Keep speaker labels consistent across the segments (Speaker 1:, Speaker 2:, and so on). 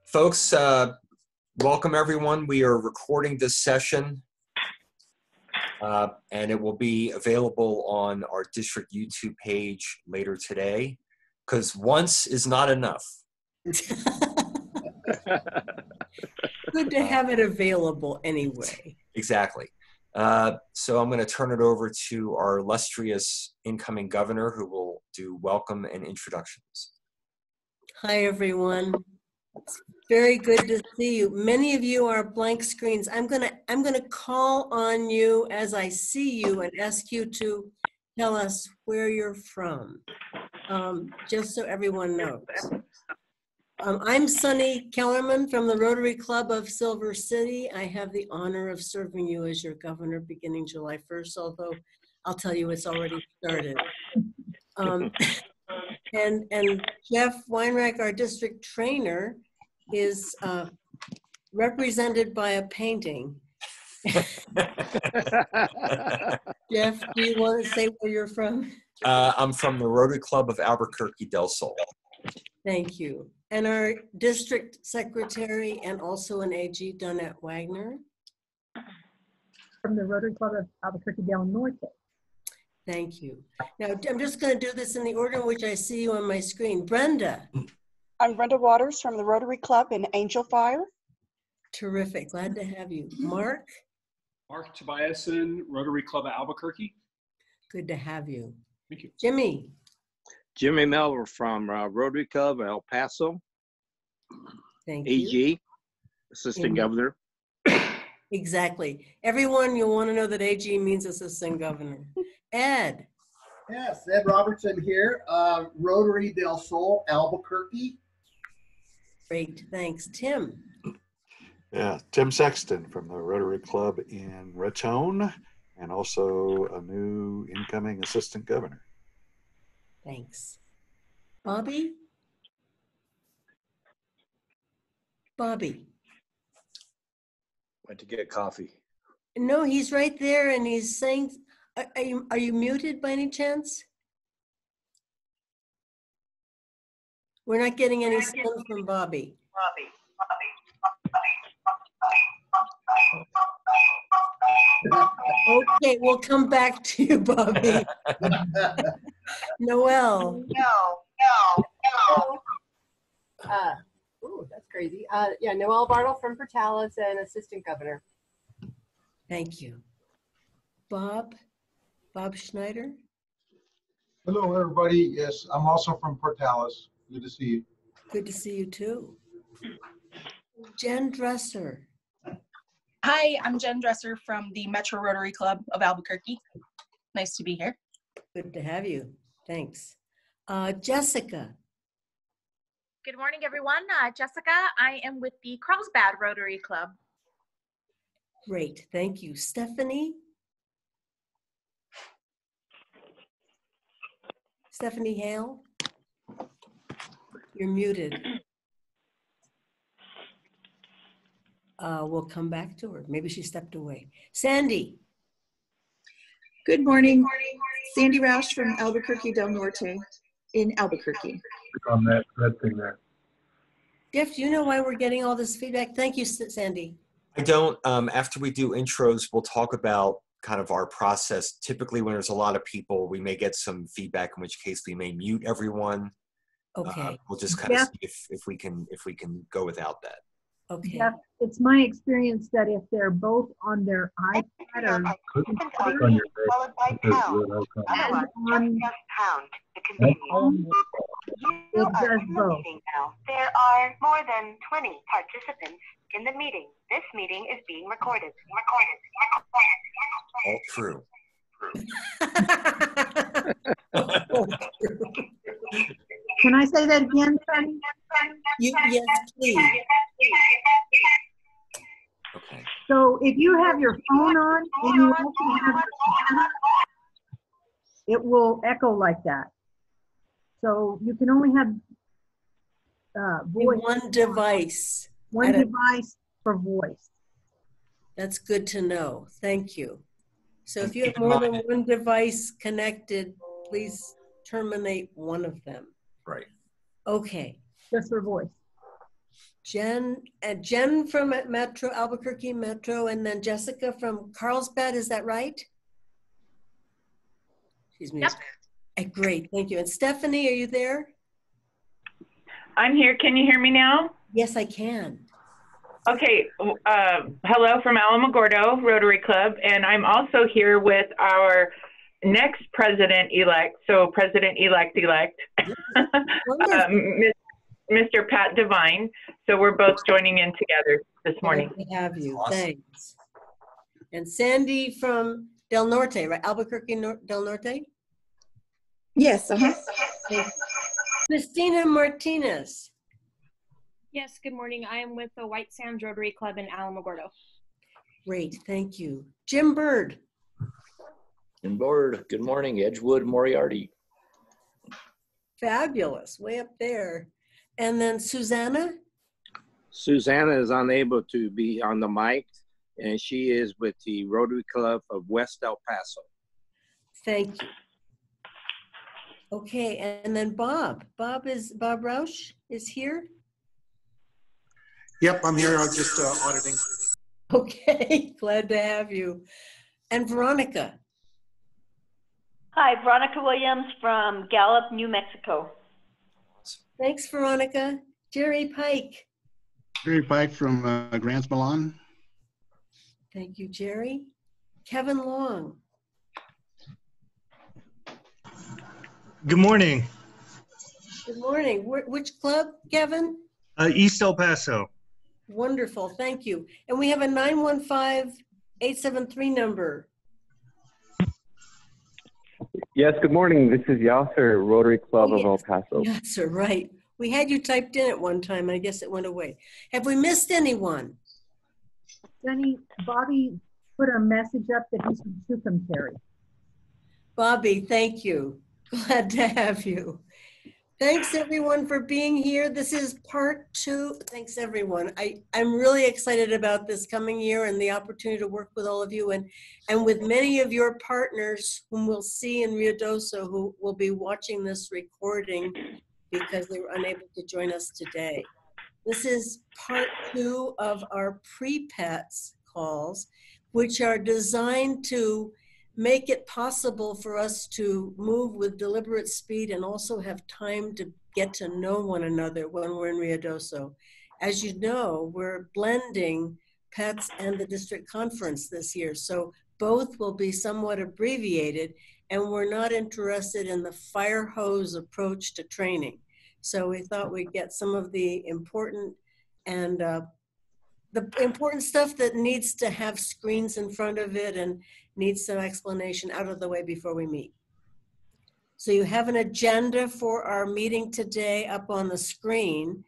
Speaker 1: Folks, welcome everyone. We are recording this session and it will be available on our district YouTube page later today, because once is not enough.
Speaker 2: Good to have it available anyway.
Speaker 1: Exactly. So I'm going to turn it over to our illustrious incoming governor, who will do welcome and introductions.
Speaker 2: Hi, everyone. It's very good to see you. Many of you are blank screens. I'm gonna call on you as I see you and ask you to tell us where you're from, just so everyone knows. I'm Sunny Kellerman from the Rotary Club of Silver City. I have the honor of serving you as your governor beginning July 1st, although I'll tell you it's already started. And Jeff Weinreich, our district trainer, is represented by a painting. Jeff, do you want to say where you're from?
Speaker 1: I'm from the Rotary Club of Albuquerque del Sol.
Speaker 2: Thank you. And our district secretary and also an AG, Donette Wagner.
Speaker 3: From the Rotary Club of Albuquerque del Norte.
Speaker 2: Thank you. Now, I'm just going to do this in the order in which I see you on my screen. Brenda.
Speaker 4: I'm Brenda Waters from the Rotary Club in Angel Fire.
Speaker 2: Terrific. Glad to have you. Mark.
Speaker 5: Mark Tobiasen, Rotary Club of Albuquerque.
Speaker 2: Good to have you.
Speaker 5: Thank you.
Speaker 2: Jimmy.
Speaker 6: Jimmy Melver from Rotary Club El Paso.
Speaker 2: Thank
Speaker 6: AG,
Speaker 2: you.
Speaker 6: Assistant Governor.
Speaker 2: Exactly. Everyone, you'll want to know that AG means Assistant Governor. Ed.
Speaker 7: Yes, Ed Robertson here, Rotary del Sol, Albuquerque.
Speaker 2: Great, thanks. Tim.
Speaker 8: Yeah, Tim Sexton from the Rotary Club in Raton, and also a new incoming Assistant Governor.
Speaker 2: Thanks. Bobby? Bobby.
Speaker 6: Went to get coffee.
Speaker 2: No, he's right there and he's saying, are you muted by any chance? We're not getting any sound from Bobby. Okay, we'll come back to you, Bobby. Noel.
Speaker 9: Ooh, that's crazy. Yeah, Noel Bartle from Portales and Assistant Governor.
Speaker 2: Thank you. Bob Schneider.
Speaker 10: Hello, everybody. Yes, I'm also from Portales. Good to see you.
Speaker 2: Good to see you too. Jen Dresser.
Speaker 11: Hi, I'm Jen Dresser from the Metro Rotary Club of Albuquerque. Nice to be here.
Speaker 2: Good to have you. Thanks. Jessica.
Speaker 12: Good morning, everyone. Jessica, I am with the Carlsbad Rotary Club.
Speaker 2: Great, thank you. Stephanie? Stephanie Hale? You're muted. We'll come back to her. Maybe she stepped away. Sandy.
Speaker 13: Good morning. Sandy Roush from Albuquerque del Norte in Albuquerque.
Speaker 10: On that red thing there.
Speaker 2: Jeff, do you know why we're getting all this feedback? Thank you, Sandy.
Speaker 1: I don't. After we do intros, we'll talk about kind of our process. Typically, when there's a lot of people, we may get some feedback, in which case we may mute everyone.
Speaker 2: Okay.
Speaker 1: We'll just kind of see if we can go without that.
Speaker 2: Okay.
Speaker 3: Yeah, it's my experience that if they're both on their iPad or
Speaker 4: Followed by pound. Otherwise, just pound to continue. You are in the meeting now. There are more than 20 participants in the meeting. This meeting is being recorded.
Speaker 1: All true.
Speaker 3: Can I say that again, Sunny?
Speaker 2: Yes, please.
Speaker 1: Okay.
Speaker 3: So if you have your phone on and you also have it will echo like that. So you can only have voice.
Speaker 2: One device.
Speaker 3: One device for voice.
Speaker 2: That's good to know. Thank you. So if you have more than one device connected, please terminate one of them.
Speaker 1: Right.
Speaker 2: Okay.
Speaker 3: Just for voice.
Speaker 2: Jen from Metro, Albuquerque Metro, and then Jessica from Carlsbad, is that right? She's me. Yep. Great, thank you. And Stephanie, are you there?
Speaker 14: I'm here. Can you hear me now?
Speaker 2: Yes, I can.
Speaker 14: Okay. Hello from Alamogordo Rotary Club, and I'm also here with our next president-elect, so president-elect, Mr. Pat Devine. So we're both joining in together this morning.
Speaker 2: Glad to have you. Awesome. Thanks. And Sandy from Del Norte, right? Albuquerque Del Norte?
Speaker 13: Yes.
Speaker 2: Christina Martinez.
Speaker 15: Yes, good morning. I am with the White Sands Rotary Club in Alamogordo.
Speaker 2: Great, thank you. Jim Bird.
Speaker 16: Jim Bird, good morning. Edgewood, Moriarty.
Speaker 2: Fabulous, way up there. And then Susanna?
Speaker 6: Susanna is unable to be on the mic, and she is with the Rotary Club of West El Paso.
Speaker 2: Thank you. Okay, and then Bob. Bob Rausch is here?
Speaker 17: Yep, I'm here. I'm just auditing.
Speaker 2: Okay, glad to have you. And Veronica.
Speaker 18: Hi, Veronica Williams from Gallup, New Mexico.
Speaker 2: Thanks, Veronica. Jerry Pike.
Speaker 19: Jerry Pike from Grants Milan.
Speaker 2: Thank you, Jerry. Kevin Long.
Speaker 20: Good morning.
Speaker 2: Good morning. Which club, Kevin?
Speaker 20: East El Paso.
Speaker 2: Wonderful, thank you. And we have a 915-873 number.
Speaker 21: Yes, good morning. This is Yasser, Rotary Club of El Paso.
Speaker 2: Yasser, right. We had you typed in at one time. I guess it went away. Have we missed anyone?
Speaker 3: Jenny, Bobby put a message up that he's from Tucumcari.
Speaker 2: Bobby, thank you. Glad to have you. Thanks everyone for being here. This is part 2. Thanks everyone. I'm really excited about this coming year and the opportunity to work with all of you and with many of your partners whom we'll see in Ruidoso who will be watching this recording because they were unable to join us today. This is part 2 of our pre-PETS calls, which are designed to make it possible for us to move with deliberate speed and also have time to get to know one another when we're in Ruidoso. As you know, we're blending PETS and the district conference this year, so both will be somewhat abbreviated, and we're not interested in the fire hose approach to training. So we thought we'd get some of the important stuff that needs to have screens in front of it and needs some explanation out of the way before we meet. So you have an agenda for our meeting today up on the screen.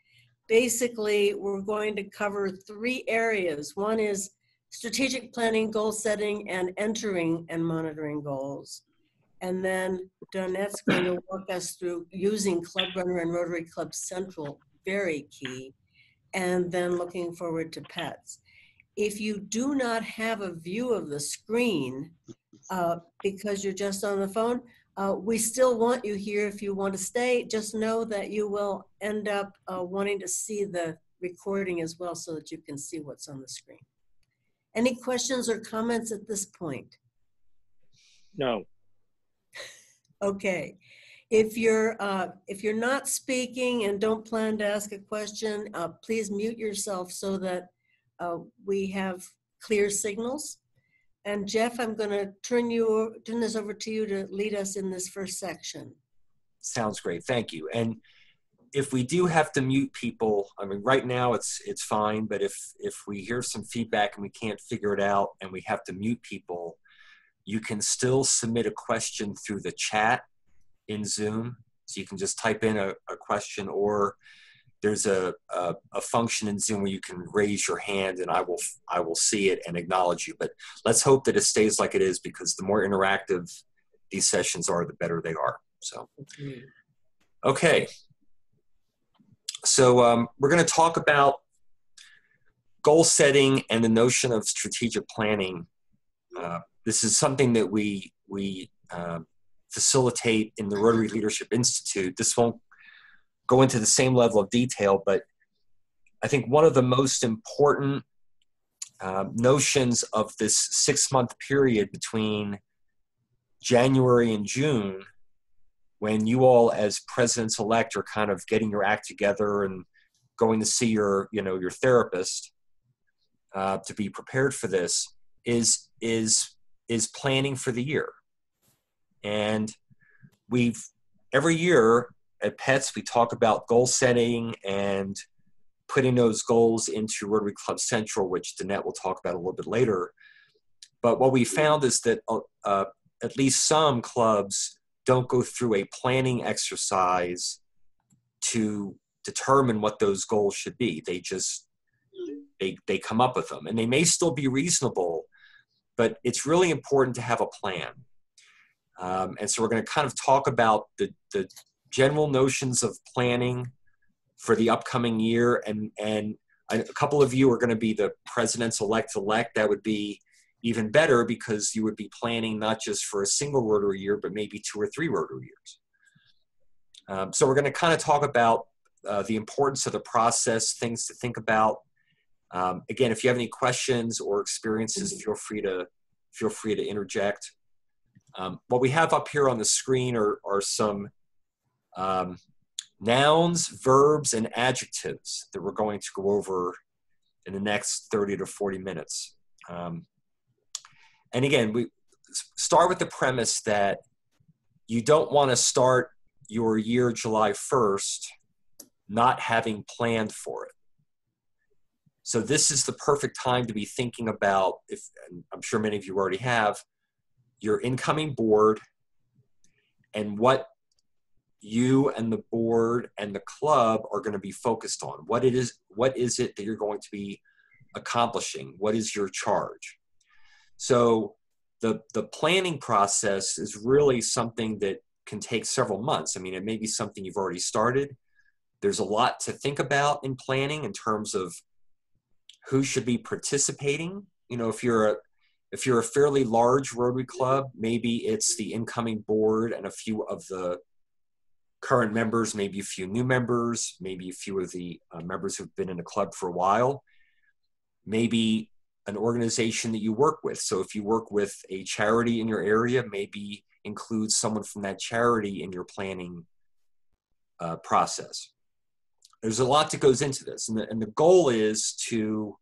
Speaker 2: Basically, we're going to cover 3 areas. One is strategic planning, goal setting, and entering and monitoring goals. And then Donette's going to walk us through using Club Runner and Rotary Club Central, very key, and then looking forward to PETS. If you do not have a view of the screen because you're just on the phone, we still want you here if you want to stay. Just know that you will end up wanting to see the recording as well so that you can see what's on the screen. Any questions or comments at this point?
Speaker 6: No.
Speaker 2: Okay. If you're not speaking and don't plan to ask a question, please mute yourself so that we have clear signals. And Jeff, I'm going to turn this over to you to lead us in this first section.
Speaker 1: Sounds great. Thank you. And if we do have to mute people, I mean, right now it's fine, but if we hear some feedback and we can't figure it out and we have to mute people, you can still submit a question through the chat in Zoom. So you can just type in a question, or there's a function in Zoom where you can raise your hand and I will see it and acknowledge you. But let's hope that it stays like it is, because the more interactive these sessions are, the better they are. So, okay. So we're going to talk about goal setting and the notion of strategic planning. This is something that we facilitate in the Rotary Leadership Institute. This won't go into the same level of detail, but I think one of the most important notions of this 6-month period between January and June, when you all as presidents-elect are kind of getting your act together and going to see your, your therapist to be prepared for this, is planning for the year. And every year at PETS, we talk about goal setting and putting those goals into Rotary Club Central, which Danette will talk about a little bit later. But what we found is that at least some clubs don't go through a planning exercise to determine what those goals should be. They just, they come up with them. And they may still be reasonable, but it's really important to have a plan. And so we're going to kind of talk about the general notions of planning for the upcoming year. And a couple of you are going to be the presidents-elect. That would be even better because you would be planning not just for a single Rotary year, but maybe 2 or 3 Rotary years. So we're going to kind of talk about the importance of the process, things to think about. Again, if you have any questions or experiences, feel free to interject. What we have up here on the screen are some nouns, verbs, and adjectives that we're going to go over in the next 30 to 40 minutes. And again, we start with the premise that you don't want to start your year July 1st not having planned for it. So this is the perfect time to be thinking about, and I'm sure many of you already have, your incoming board and what you and the board and the club are going to be focused on. What is it that you're going to be accomplishing? What is your charge? So the planning process is really something that can take several months. I mean, it may be something you've already started. There's a lot to think about in planning in terms of who should be participating. If you're a fairly large Rotary Club, maybe it's the incoming board and a few of the current members, maybe a few new members, maybe a few of the members who've been in the club for a while, maybe an organization that you work with. So if you work with a charity in your area, maybe include someone from that charity in your planning process. There's a lot that goes into this. And the goal is to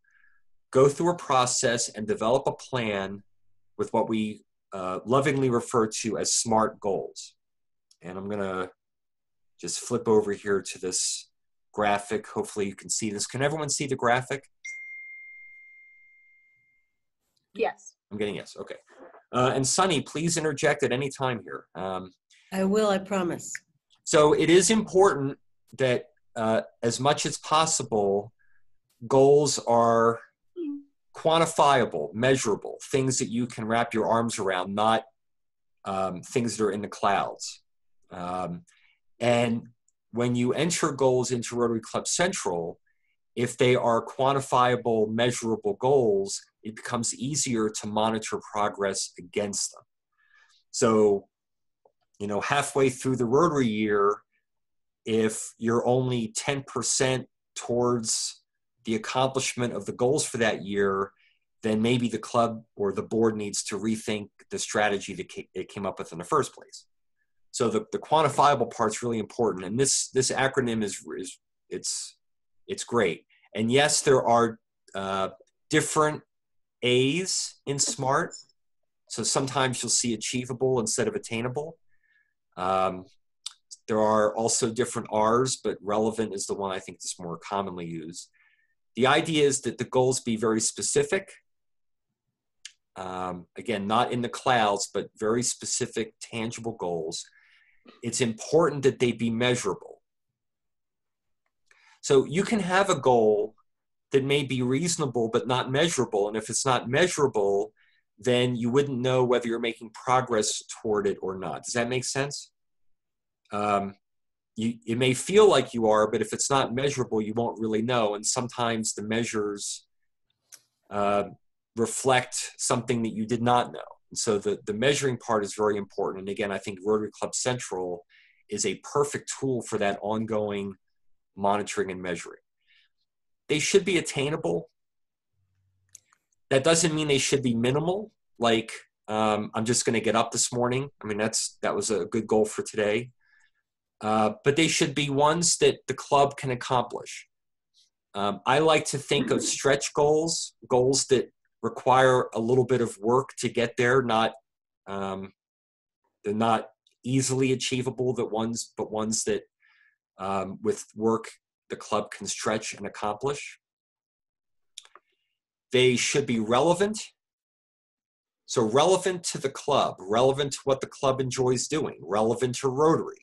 Speaker 1: go through a process and develop a plan with what we lovingly refer to as SMART goals. And I'm going to just flip over here to this graphic. Hopefully you can see this. Can everyone see the graphic?
Speaker 9: Yes.
Speaker 1: I'm getting yes. Okay. And Sunny, please interject at any time here.
Speaker 2: I will, I promise.
Speaker 1: So it is important that as much as possible, goals are quantifiable, measurable, things that you can wrap your arms around, not things that are in the clouds. And when you enter goals into Rotary Club Central, if they are quantifiable, measurable goals, it becomes easier to monitor progress against them. So, halfway through the Rotary year, if you're only 10% towards the accomplishment of the goals for that year, then maybe the club or the board needs to rethink the strategy that it came up with in the first place. So the quantifiable part's really important, and this acronym it's great. And yes, there are different A's in SMART. So sometimes you'll see achievable instead of attainable. There are also different R's, but relevant is the one I think that's more commonly used. The idea is that the goals be very specific. Again, not in the clouds, but very specific, tangible goals. It's important that they be measurable. So you can have a goal that may be reasonable but not measurable. And if it's not measurable, then you wouldn't know whether you're making progress toward it or not. Does that make sense? It may feel like you are, but if it's not measurable, you won't really know. And sometimes the measures reflect something that you did not know. And so the measuring part is very important. And again, I think Rotary Club Central is a perfect tool for that ongoing monitoring and measuring. they should be attainable. That doesn't mean they should be minimal, like I'm just going to get up this morning. I mean, that was a good goal for today. But they should be ones that the club can accomplish. I like to think of stretch goals, goals that require a little bit of work to get there. They're not easily achievable, but ones that with work the club can stretch and accomplish. They should be relevant. So relevant to the club, relevant to what the club enjoys doing, relevant to Rotary.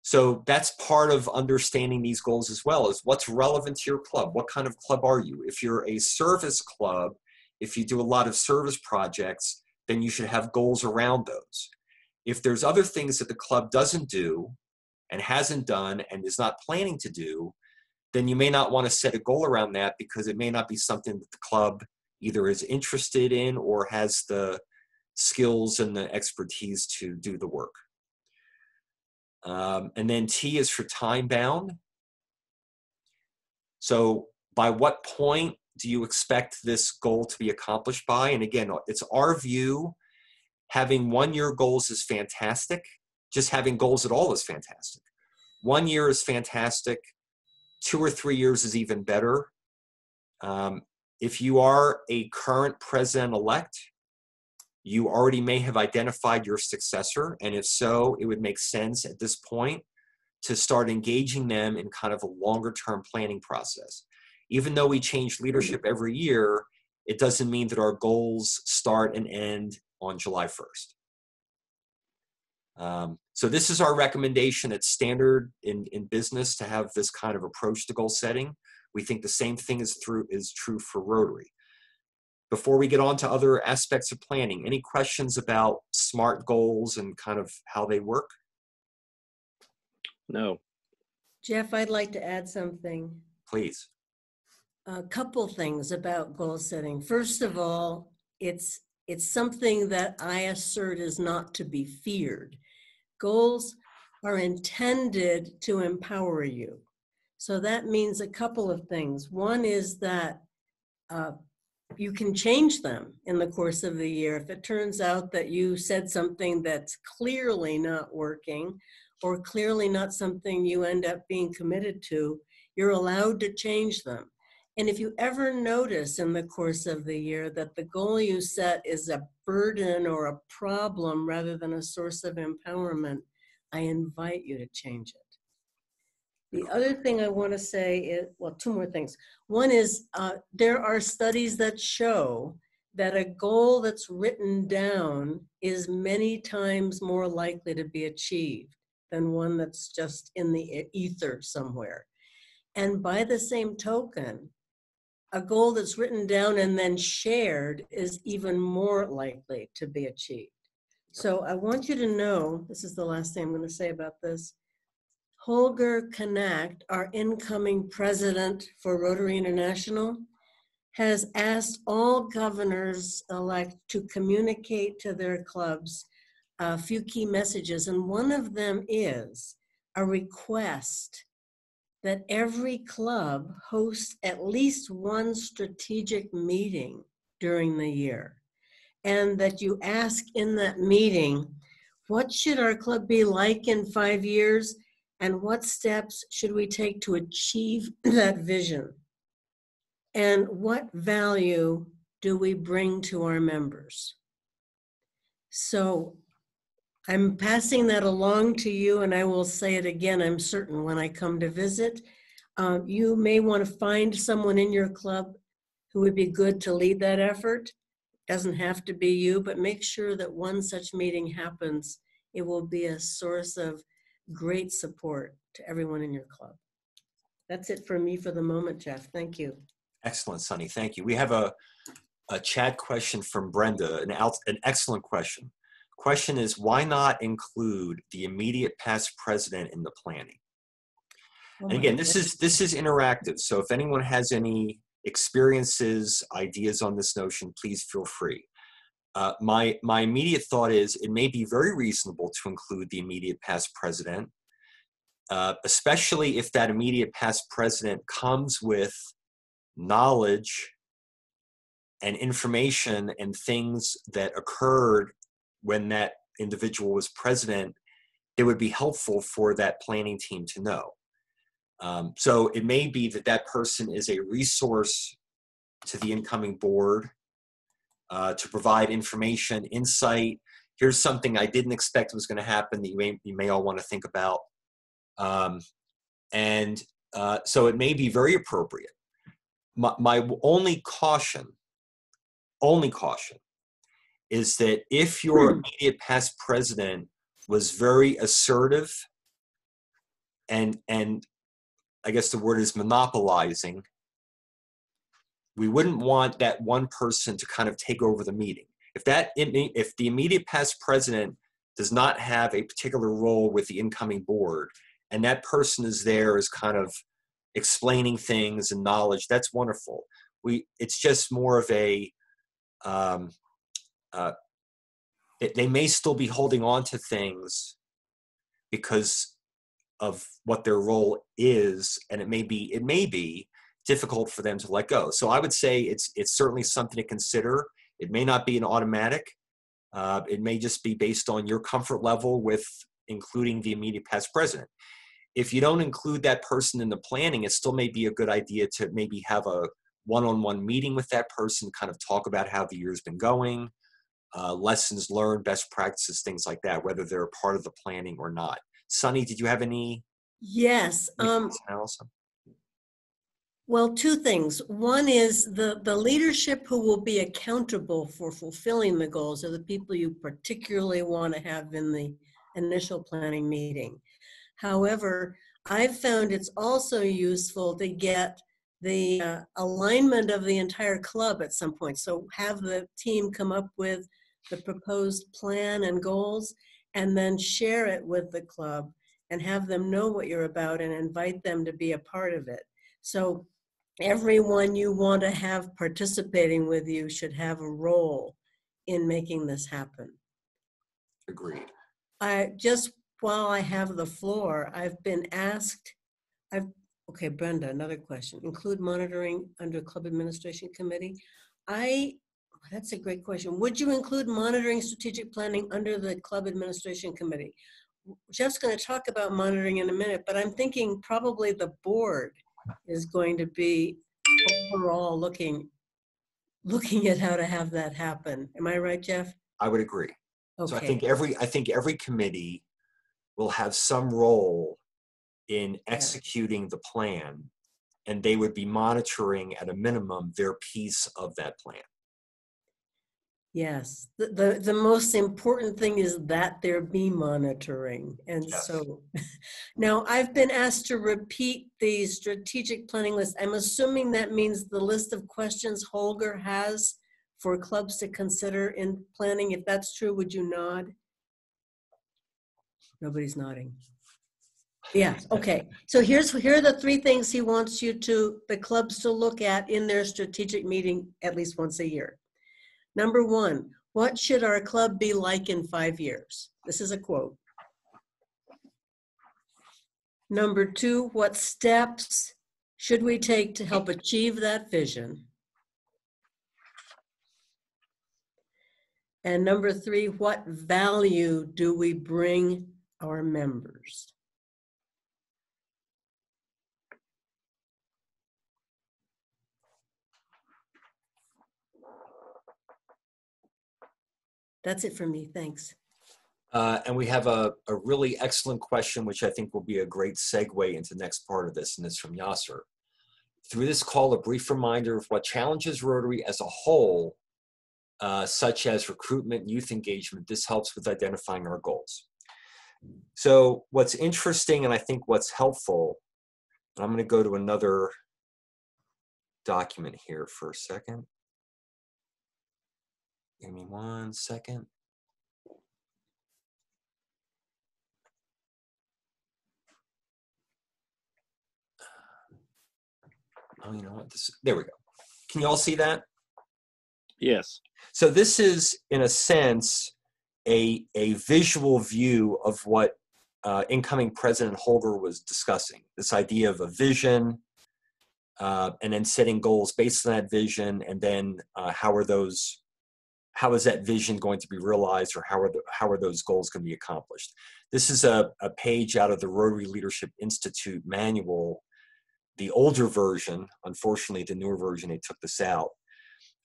Speaker 1: So that's part of understanding these goals as well, is what's relevant to your club. What kind of club are you? If you're a service club, if you do a lot of service projects, then you should have goals around those. If there's other things that the club doesn't do and hasn't done and is not planning to do, then you may not want to set a goal around that, because it may not be something that the club either is interested in or has the skills and the expertise to do the work. And then T is for time bound. So by what point do you expect this goal to be accomplished by? And again, it's our view, having 1 year goals is fantastic. Just having goals at all is fantastic. 1 year is fantastic. 2 or 3 years is even better. If you are a current president-elect, you already may have identified your successor, and if so, it would make sense at this point to start engaging them in kind of a longer-term planning process. Even though we change leadership every year, it doesn't mean that our goals start and end on July 1st. So this is our recommendation. It's standard in business to have this kind of approach to goal setting. We think the same thing is true for Rotary. Before we get on to other aspects of planning, any questions about SMART goals and kind of how they work?
Speaker 6: No.
Speaker 2: Jeff, I'd like to add something.
Speaker 1: Please.
Speaker 2: A couple things about goal setting. First of all, it's something that I assert is not to be feared. Goals are intended to empower you. So that means a couple of things. One is that you can change them in the course of the year. If it turns out that you said something that's clearly not working, or clearly not something you end up being committed to, you're allowed to change them. And if you ever notice in the course of the year that the goal you set is a burden or a problem rather than a source of empowerment, I invite you to change it. The other thing I want to say is, well, two more things. One is there are studies that show that a goal that's written down is many times more likely to be achieved than one that's just in the ether somewhere. And by the same token, a goal that's written down and then shared is even more likely to be achieved. So I want you to know, this is the last thing I'm going to say about this. Holger Knacht, our incoming president for Rotary International, has asked all governors-elect to communicate to their clubs a few key messages, and one of them is a request that every club hosts at least one strategic meeting during the year, and that you ask in that meeting, what should our club be like in 5 years? And what steps should we take to achieve that vision? And what value do we bring to our members? So I'm passing that along to you, and I will say it again, I'm certain, when I come to visit. You may want to find someone in your club who would be good to lead that effort. Doesn't have to be you, but make sure that one such meeting happens. It will be a source of great support to everyone in your club. That's it for me for the moment, Jeff. Thank you.
Speaker 1: Excellent, Sunny. Thank you. We have a chat question from Brenda, an excellent question. Question is, why not include the immediate past president in the planning? And again, this is interactive. So if anyone has any experiences, ideas on this notion, please feel free. My immediate thought is it may be very reasonable to include the immediate past president. especially if that immediate past president comes with knowledge and information and things that occurred when that individual was president, it would be helpful for that planning team to know. So it may be that that person is a resource to the incoming board to provide information, insight. Here's something I didn't expect was going to happen that you may all want to think about. So it may be very appropriate. My only caution is that if your immediate past president was very assertive and I guess the word is monopolizing, we wouldn't want that one person to kind of take over the meeting. If the immediate past president does not have a particular role with the incoming board, and that person is there as kind of explaining things and knowledge, that's wonderful. It's just more of a, they may still be holding on to things because of what their role is, and it may be difficult for them to let go. So I would say it's certainly something to consider. It may not be an automatic. It may just be based on your comfort level with including the immediate past president. If you don't include that person in the planning, it still may be a good idea to maybe have a one-on-one meeting with that person, kind of talk about how the year's been going, lessons learned, best practices, things like that, whether they're a part of the planning or not. Sunny, did you have any?
Speaker 2: Yes. Well, two things. One is the leadership who will be accountable for fulfilling the goals are the people you particularly want to have in the initial planning meeting. However, I've found it's also useful to get the alignment of the entire club at some point. So have the team come up with the proposed plan and goals and then share it with the club and have them know what you're about and invite them to be a part of it. So everyone you want to have participating with you should have a role in making this happen.
Speaker 1: Agreed.
Speaker 2: While I have the floor, I've been asked, okay, Brenda, another question. Include monitoring under Club Administration Committee. That's a great question. Would you include monitoring strategic planning under the Club Administration Committee? Jeff's going to talk about monitoring in a minute, but I'm thinking probably the board is going to be overall looking at how to have that happen. Am I right, Jeff?
Speaker 1: I would agree.
Speaker 2: Okay.
Speaker 1: So I think every committee will have some role in executing the plan, and they would be monitoring at a minimum their piece of that plan.
Speaker 2: Yes, the most important thing is that there be monitoring. And
Speaker 1: yes.
Speaker 2: So now I've been asked to repeat the strategic planning list. I'm assuming that means the list of questions Holger has for clubs to consider in planning. If that's true, would you nod? Nobody's nodding. Yeah, okay. So here are the three things he wants the clubs to look at in their strategic meeting at least once a year. Number one, what should our club be like in 5 years? This is a quote. Number two, what steps should we take to help achieve that vision? And number three, what value do we bring our members? That's it for me. Thanks.
Speaker 1: And we have a really excellent question, which I think will be a great segue into the next part of this, and it's from Yasser. Through this call, a brief reminder of what challenges Rotary as a whole, such as recruitment, youth engagement. This helps with identifying our goals. So what's interesting, and I think what's helpful, and I'm going to go to another document here for a second. Give me 1 second. Oh, you know what? There we go. Can you all see that?
Speaker 6: Yes.
Speaker 1: So this is, in a sense, a visual view of what incoming President Holger was discussing, this idea of a vision, and then setting goals based on that vision, and then how is that vision going to be realized, or how are those goals going to be accomplished? This is a page out of the Rotary Leadership Institute manual, the older version. Unfortunately, the newer version, they took this out.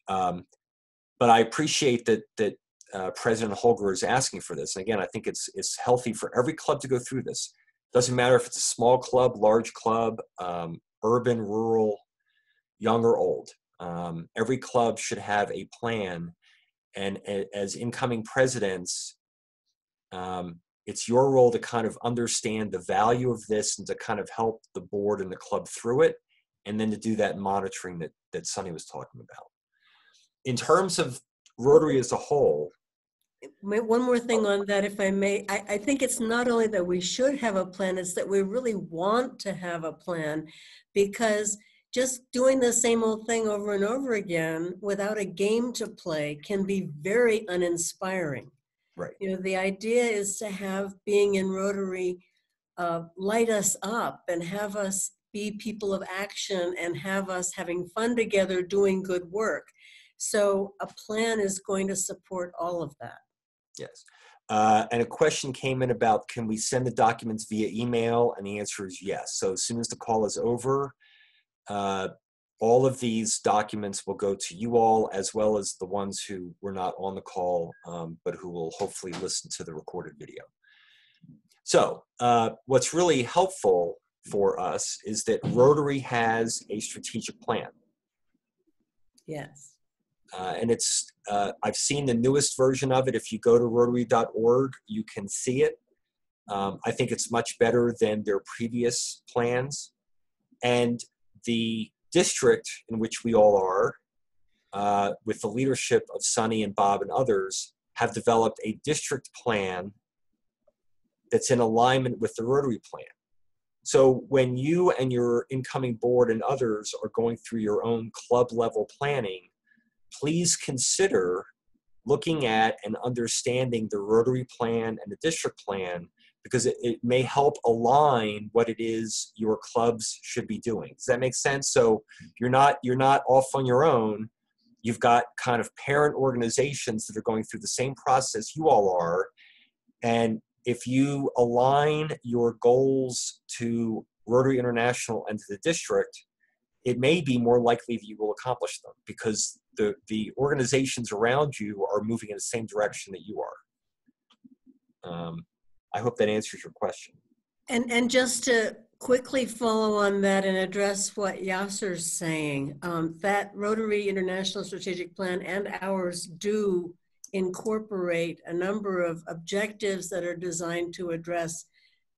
Speaker 1: But I appreciate that President Holger is asking for this. And again, I think it's healthy for every club to go through this. Doesn't matter if it's a small club, large club, urban, rural, young or old. Every club should have a plan. And as incoming presidents, it's your role to kind of understand the value of this and to kind of help the board and the club through it, and then to do that monitoring that Sonny was talking about. In terms of Rotary as a whole.
Speaker 2: One more thing on that, if I may. I think it's not only that we should have a plan, it's that we really want to have a plan, because just doing the same old thing over and over again without a game to play can be very uninspiring.
Speaker 1: Right.
Speaker 2: You know, the idea is to have being in Rotary light us up and have us be people of action and have us having fun together doing good work. So a plan is going to support all of that.
Speaker 1: Yes. And a question came in about, can we send the documents via email? And the answer is yes. So as soon as the call is over, all of these documents will go to you all, as well as the ones who were not on the call, but who will hopefully listen to the recorded video. So what's really helpful for us is that Rotary has a strategic plan.
Speaker 2: Yes.
Speaker 1: And it's, I've seen the newest version of it. If you go to Rotary.org, you can see it. I think it's much better than their previous plans. And the district in which we all are, with the leadership of Sonny and Bob and others, have developed a district plan that's in alignment with the Rotary plan. So when you and your incoming board and others are going through your own club level planning, please consider looking at and understanding the Rotary plan and the district plan, because it may help align what it is your clubs should be doing. Does that make sense? So you're not off on your own. You've got kind of parent organizations that are going through the same process you all are. And if you align your goals to Rotary International and to the district, it may be more likely that you will accomplish them, because the organizations around you are moving in the same direction that you are. I hope that answers your question.
Speaker 2: And just to quickly follow on that and address what Yasser's saying, that Rotary International Strategic Plan and ours do incorporate a number of objectives that are designed to address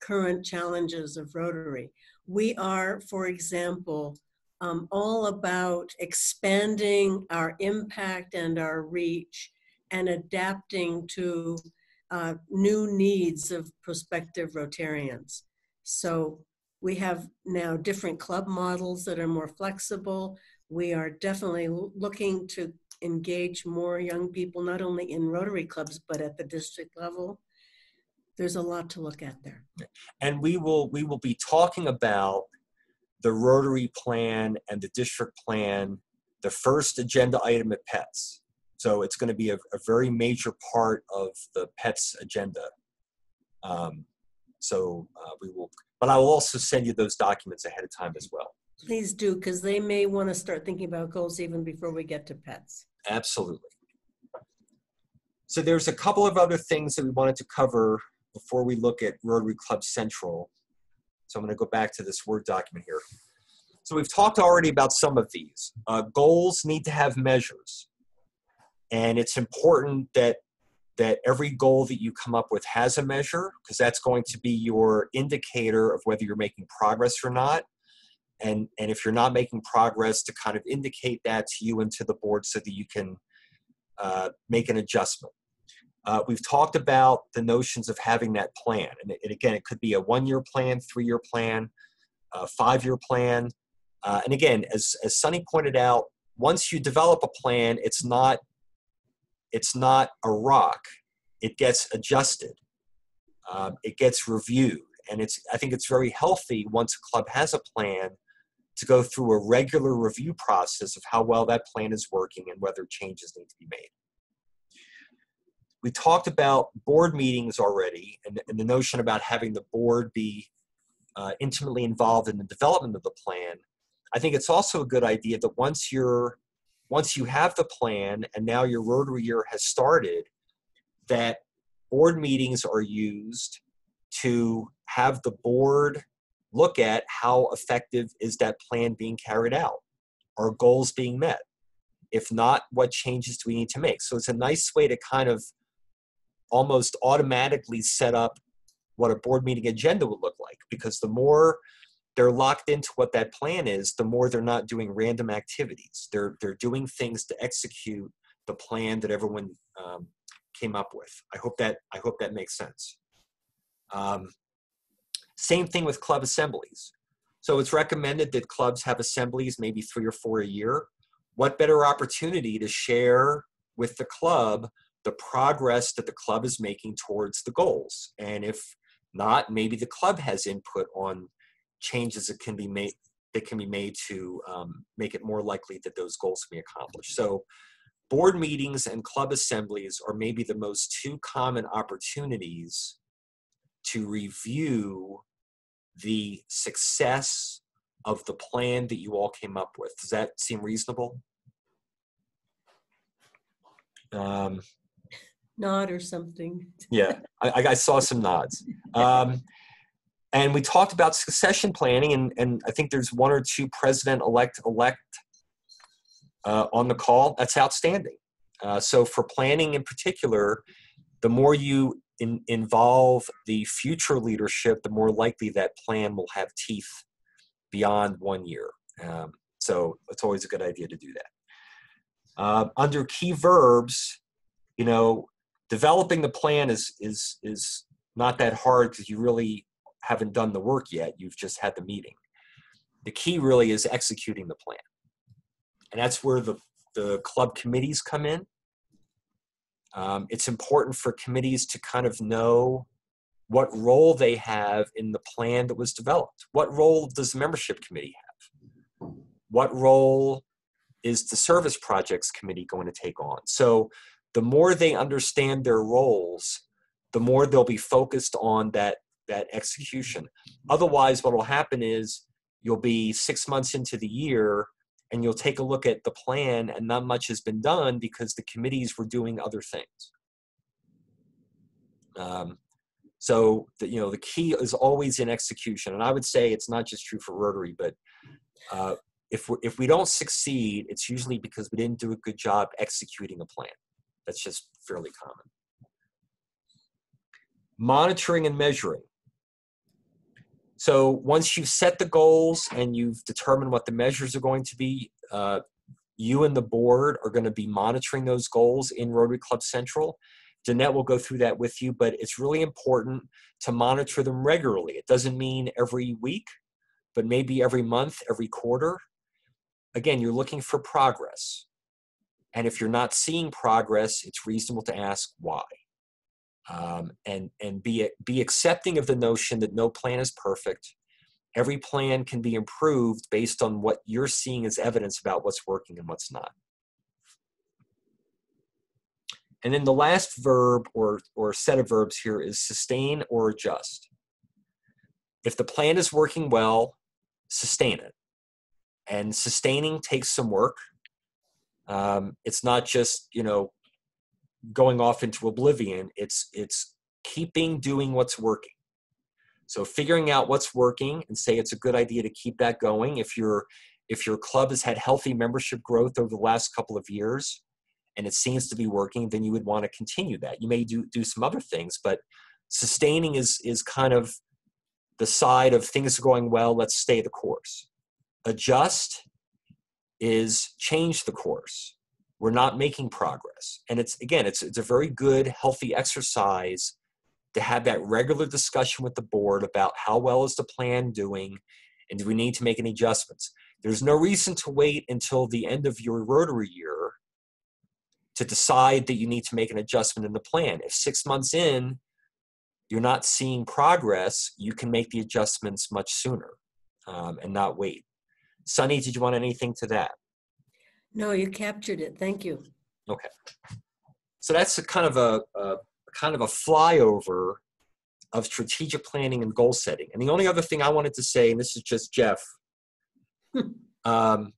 Speaker 2: current challenges of Rotary. We are, for example, all about expanding our impact and our reach and adapting to new needs of prospective Rotarians. So we have now different club models that are more flexible. We are definitely looking to engage more young people, not only in Rotary clubs, but at the district level. There's a lot to look at there.
Speaker 1: And we will be talking about the Rotary plan and the district plan, the first agenda item at PETS. So it's going to be a very major part of the PETS agenda. We will, but I will also send you those documents ahead of time as well.
Speaker 2: Please do, because they may want to start thinking about goals even before we get to PETS.
Speaker 1: Absolutely. So there's a couple of other things that we wanted to cover before we look at Rotary Club Central. So I'm going to go back to this Word document here. So we've talked already about some of these. Goals need to have measures. And it's important that every goal that you come up with has a measure, because that's going to be your indicator of whether you're making progress or not. And if you're not making progress, to kind of indicate that to you and to the board so that you can make an adjustment. We've talked about the notions of having that plan. And again, it could be a 1-year plan, 3-year plan, a 5-year plan. And again, as Sonny pointed out, once you develop a plan, it's not a rock. It gets adjusted. It gets reviewed. And I think it's very healthy once a club has a plan to go through a regular review process of how well that plan is working and whether changes need to be made. We talked about board meetings already and the notion about having the board be intimately involved in the development of the plan. I think it's also a good idea that once you have the plan and now your Rotary year has started, that board meetings are used to have the board look at how effective is that plan being carried out. Are goals being met? If not, what changes do we need to make? So it's a nice way to kind of almost automatically set up what a board meeting agenda would look like, because the more they're locked into what that plan is, the more they're not doing random activities. They're doing things to execute the plan that everyone came up with. I hope that makes sense. Same thing with club assemblies. So it's recommended that clubs have assemblies, maybe 3 or 4 a year. What better opportunity to share with the club the progress that the club is making towards the goals? And if not, maybe the club has input on changes that can be made to make it more likely that those goals can be accomplished. So board meetings and club assemblies are maybe the most 2 common opportunities to review the success of the plan that you all came up with. Does that seem reasonable?
Speaker 2: Nod or something.
Speaker 1: Yeah, I saw some nods. And we talked about succession planning, and I think there's 1 or 2 president-elect on the call. That's outstanding. So for planning in particular, the more you involve the future leadership, the more likely that plan will have teeth beyond 1 year. So it's always a good idea to do that. Under key verbs, developing the plan is not that hard because you really haven't done the work yet. You've just had the meeting. The key really is executing the plan. And that's where the club committees come in. It's important for committees to kind of know what role they have in the plan that was developed. What role does the membership committee have? What role is the service projects committee going to take on? So the more they understand their roles, the more they'll be focused on that execution. Otherwise, what will happen is you'll be 6 months into the year and you'll take a look at the plan and not much has been done because the committees were doing other things. So the key is always in execution. And I would say it's not just true for Rotary, but if we don't succeed, it's usually because we didn't do a good job executing a plan. That's just fairly common. Monitoring and measuring. So once you've set the goals and you've determined what the measures are going to be, you and the board are going to be monitoring those goals in Rotary Club Central. Jeanette will go through that with you, but it's really important to monitor them regularly. It doesn't mean every week, but maybe every month, every quarter. Again, you're looking for progress. And if you're not seeing progress, it's reasonable to ask why. And be accepting of the notion that no plan is perfect. Every plan can be improved based on what you're seeing as evidence about what's working and what's not. And then the last verb or set of verbs here is sustain or adjust. If the plan is working well, sustain it. And sustaining takes some work. It's not just, going off into oblivion. It's keeping doing what's working. So figuring out what's working and say it's a good idea to keep that going. If your club has had healthy membership growth over the last couple of years and it seems to be working, then you would want to continue that. You may do some other things, but sustaining is kind of the side of things are going well, let's stay the course. Adjust is change the course. We're not making progress. And it's a very good, healthy exercise to have that regular discussion with the board about how well is the plan doing and do we need to make any adjustments. There's no reason to wait until the end of your Rotary year to decide that you need to make an adjustment in the plan. If 6 months in, you're not seeing progress, you can make the adjustments much sooner and not wait. Sunny, did you want anything to that?
Speaker 2: No, you captured it. Thank you.
Speaker 1: Okay. So that's a kind of a flyover of strategic planning and goal setting. And the only other thing I wanted to say, and this is just Jeff, so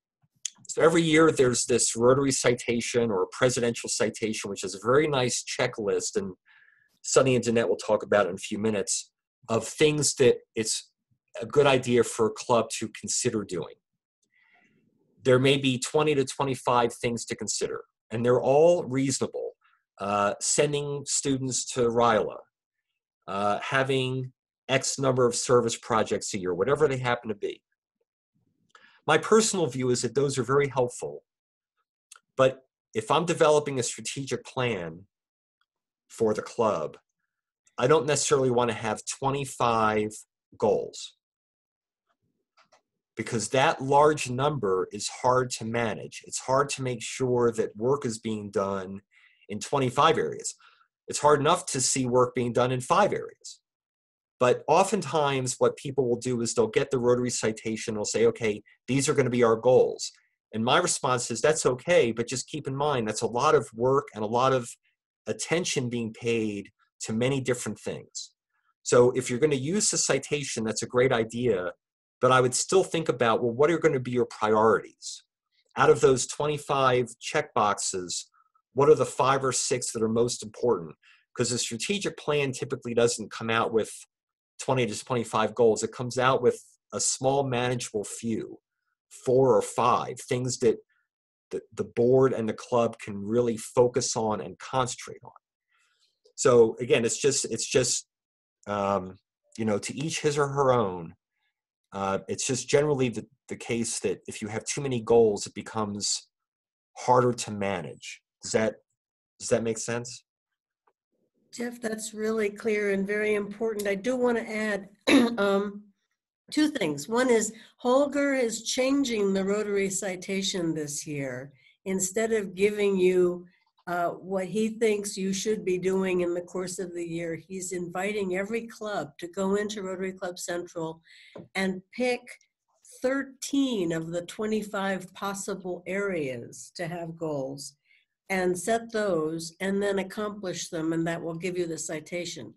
Speaker 1: every year there's this Rotary citation or a presidential citation, which is a very nice checklist, and Sunny and Jeanette will talk about it in a few minutes, of things that it's a good idea for a club to consider doing. There may be 20 to 25 things to consider, and they're all reasonable. Sending students to RILA, having X number of service projects a year, whatever they happen to be. My personal view is that those are very helpful, but if I'm developing a strategic plan for the club, I don't necessarily want to have 25 goals, because that large number is hard to manage. It's hard to make sure that work is being done in 25 areas. It's hard enough to see work being done in 5 areas. But oftentimes what people will do is they'll get the Rotary citation, they'll say, okay, these are going to be our goals. And my response is, that's okay, but just keep in mind that's a lot of work and a lot of attention being paid to many different things. So if you're going to use the citation, that's a great idea, but I would still think about, well, what are going to be your priorities? Out of those 25 check boxes, what are the 5 or 6 that are most important? Because a strategic plan typically doesn't come out with 20 to 25 goals. It comes out with a small manageable few, 4 or 5 things that the board and the club can really focus on and concentrate on. So again, it's just you know, to each his or her own. It's just generally the case that if you have too many goals, it becomes harder to manage. Does that make sense?
Speaker 2: Jeff, that's really clear and very important. I do want to add 2 things. One is Holger is changing the Rotary citation this year. Instead of giving you what he thinks you should be doing in the course of the year, he's inviting every club to go into Rotary Club Central and pick 13 of the 25 possible areas to have goals, and set those and then accomplish them, and that will give you the citation.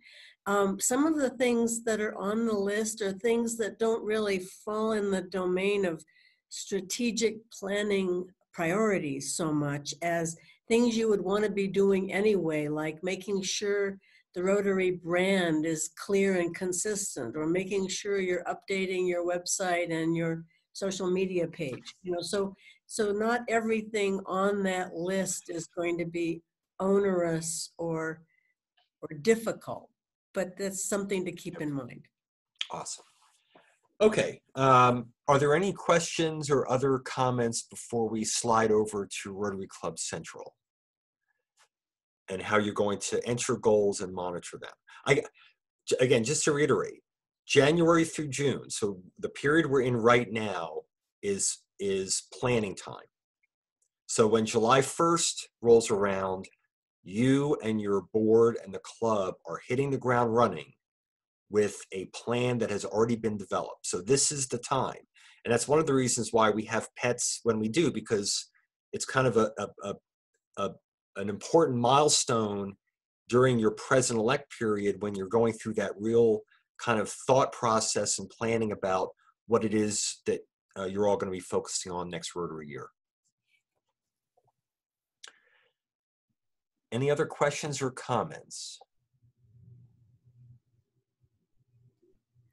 Speaker 2: Some of the things that are on the list are things that don't really fall in the domain of strategic planning priorities so much as things you would want to be doing anyway, like making sure the Rotary brand is clear and consistent, or making sure you're updating your website and your social media page. You know, so not everything on that list is going to be onerous or difficult, but that's something to keep in mind.
Speaker 1: Awesome. Okay. Are there any questions or other comments before we slide over to Rotary Club Central and how you're going to enter goals and monitor them? Again, just to reiterate, January through June, so the period we're in right now is planning time. So when July 1st rolls around, you and your board and the club are hitting the ground running with a plan that has already been developed. So this is the time. And that's one of the reasons why we have pets when we do, because it's kind of an important milestone during your president-elect period when you're going through that real kind of thought process and planning about what it is that you're all going to be focusing on next Rotary year. Any other questions or comments?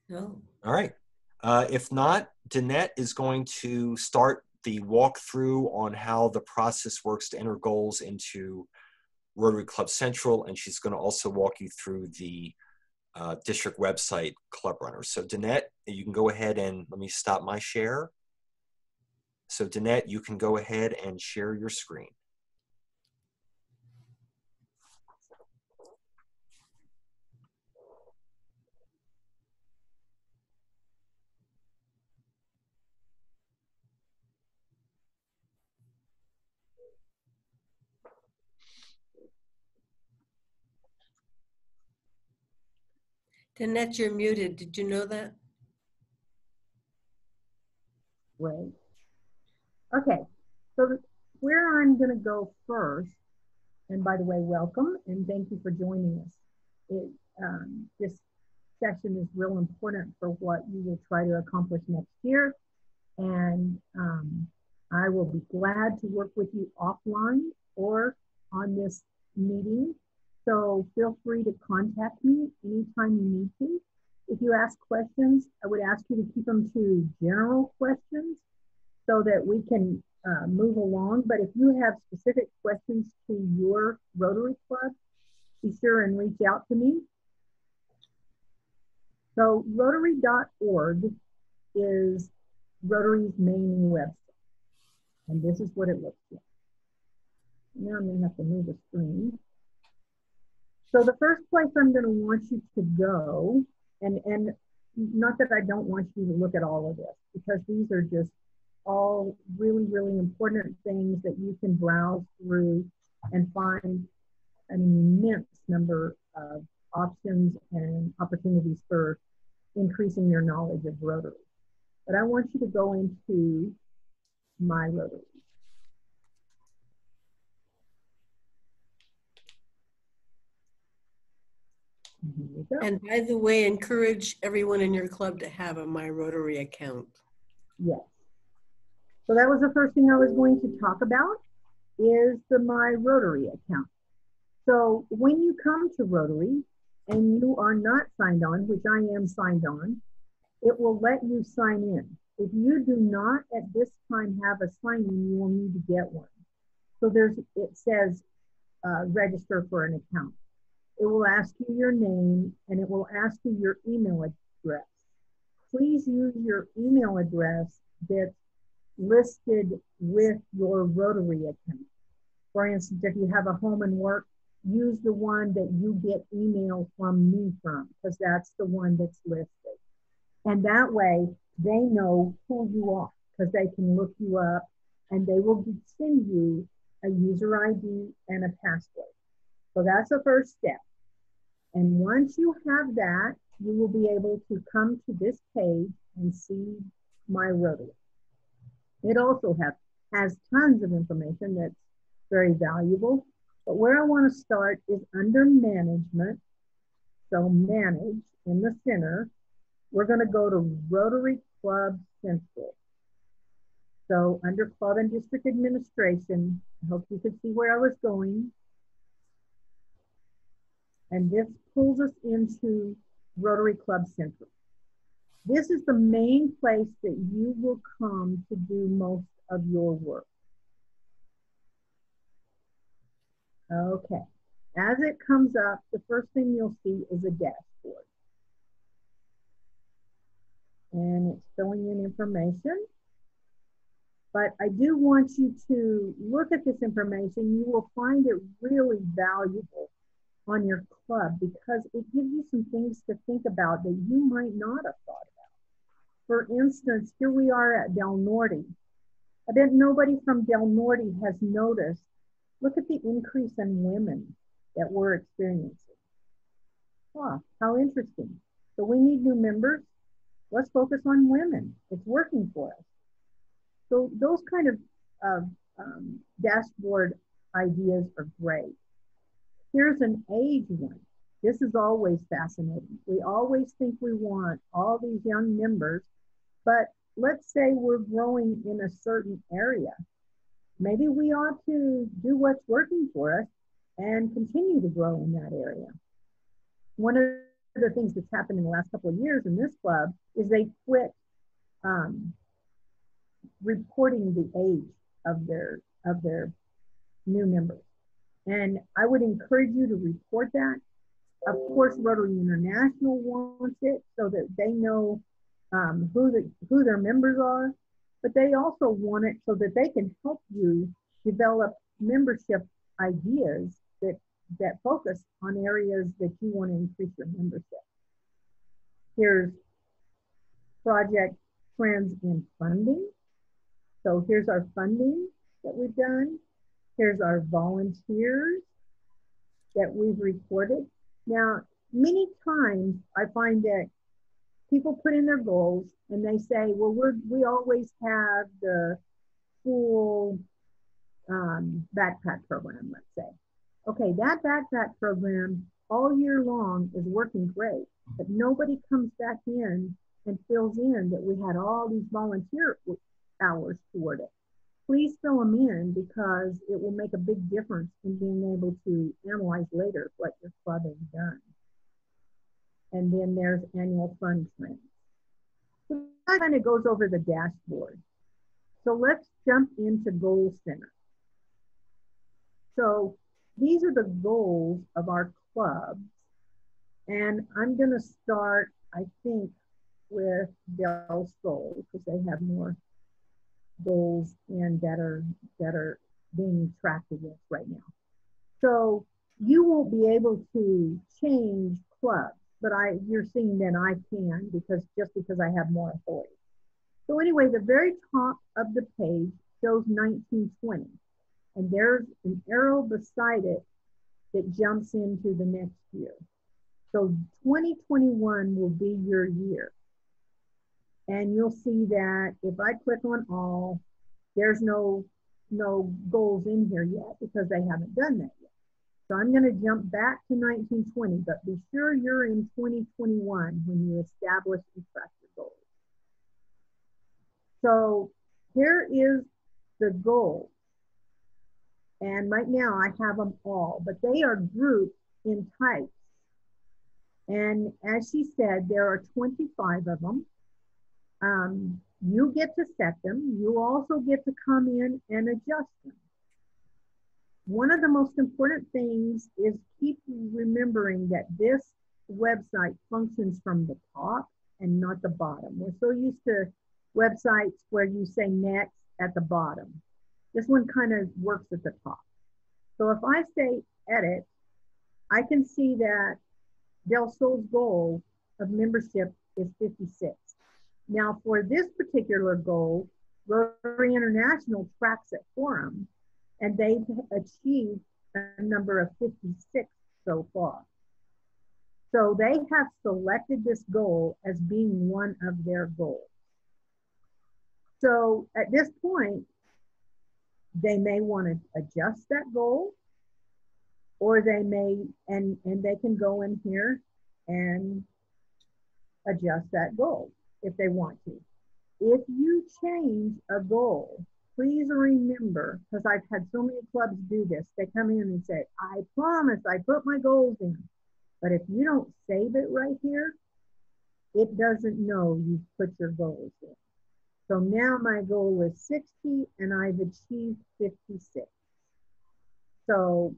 Speaker 2: No.
Speaker 1: All right. If not, Danette is going to start the walkthrough on how the process works to enter goals into Rotary Club Central, and she's going to also walk you through the district website, Club Runner. So Danette, you can go ahead and let me stop my share. So Danette, you can go ahead and share your screen.
Speaker 2: Danette, you're muted. Did you know that?
Speaker 3: Great. Okay, so where I'm going to go first, and by the way, welcome and thank you for joining us. This session is real important for what you will try to accomplish next year, and I will be glad to work with you offline or on this meeting. So feel free to contact me anytime you need to. If you ask questions, I would ask you to keep them to general questions so that we can move along. But if you have specific questions to your Rotary Club, be sure and reach out to me. So Rotary.org is Rotary's main website. And this is what it looks like. Now I'm gonna have to move the screen. So the first place I'm gonna want you to go, and not that I don't want you to look at all of this, because these are just all really, really important things that you can browse through and find an immense number of options and opportunities for increasing your knowledge of Rotary. But I want you to go into My Rotary.
Speaker 2: And by the way, encourage everyone in your club to have a My Rotary account.
Speaker 3: Yes. So that was the first thing I was going to talk about, is the My Rotary account. So when you come to Rotary and you are not signed on, which I am signed on, it will let you sign in. If you do not at this time have a sign in, you will need to get one. So it says register for an account. It will ask you your name and it will ask you your email address. Please use your email address that's listed with your Rotary account. For instance, if you have a home and work, use the one that you get email from me from, because that's the one that's listed. And that way they know who you are, because they can look you up and they will send you a user ID and a password. So that's the first step. And once you have that, you will be able to come to this page and see My Rotary. It also has tons of information that's very valuable. But where I want to start is under management. So manage in the center. We're going to go to Rotary Club Central. So under Club and District Administration, I hope you could see where I was going. And this pulls us into Rotary Club Central. This is the main place that you will come to do most of your work. Okay, as it comes up, the first thing you'll see is a dashboard. And it's filling in information. But I do want you to look at this information. You will find it really valuable on your club because it gives you some things to think about that you might not have thought about. For instance, here we are at Del Norte. I bet nobody from Del Norte has noticed, look at the increase in women that we're experiencing. Wow, how interesting. So we need new members. Let's focus on women. It's working for us. So those kind of dashboard ideas are great. Here's an age one. This is always fascinating. We always think we want all these young members, but let's say we're growing in a certain area. Maybe we ought to do what's working for us and continue to grow in that area. One of the things that's happened in the last couple of years in this club is they quit reporting the age of their new members. And I would encourage you to report that. Of course, Rotary International wants it so that they know who their members are, but they also want it so that they can help you develop membership ideas that focus on areas that you want to increase your membership. Here's project trends in funding. So here's our funding that we've done. Here's our volunteers that we've reported. Now, many times I find that people put in their goals and they say, well, we always have the full backpack program, let's say. Okay, that backpack program all year long is working great, but nobody comes back in and fills in that we had all these volunteer hours toward it. Please fill them in because it will make a big difference in being able to analyze later what your club has done. And then there's annual fund trends. So that kind of goes over the dashboard. So let's jump into Goal Center. So these are the goals of our clubs. And I'm going to start, I think, with Del Sol because they have more goals and that are being tracked against right now. So you won't be able to change clubs, but you're seeing that I can because I have more authority. So anyway, the very top of the page shows 1920, and there's an arrow beside it that jumps into the next year. So 2021 will be your year. And you'll see that if I click on all, there's no goals in here yet because they haven't done that yet. So I'm going to jump back to 1920, but be sure you're in 2021 when you establish and track your goals. So here is the goal. And right now I have them all, but they are grouped in types. And as she said, there are 25 of them. You get to set them. You also get to come in and adjust them. One of the most important things is keep remembering that this website functions from the top and not the bottom. We're so used to websites where you say next at the bottom. This one kind of works at the top. So if I say edit, I can see that Del Sol's goal of membership is 56. Now for this particular goal, Rotary International tracks it for them, and they've achieved a number of 56 so far. So they have selected this goal as being one of their goals. So at this point, they may want to adjust that goal, or they may, and they can go in here and adjust that goal if they want to. If you change a goal, please remember, because I've had so many clubs do this, they come in and say, I promise I put my goals in. But if you don't save it right here, it doesn't know you've put your goals in. So now my goal is 60 and I've achieved 56. So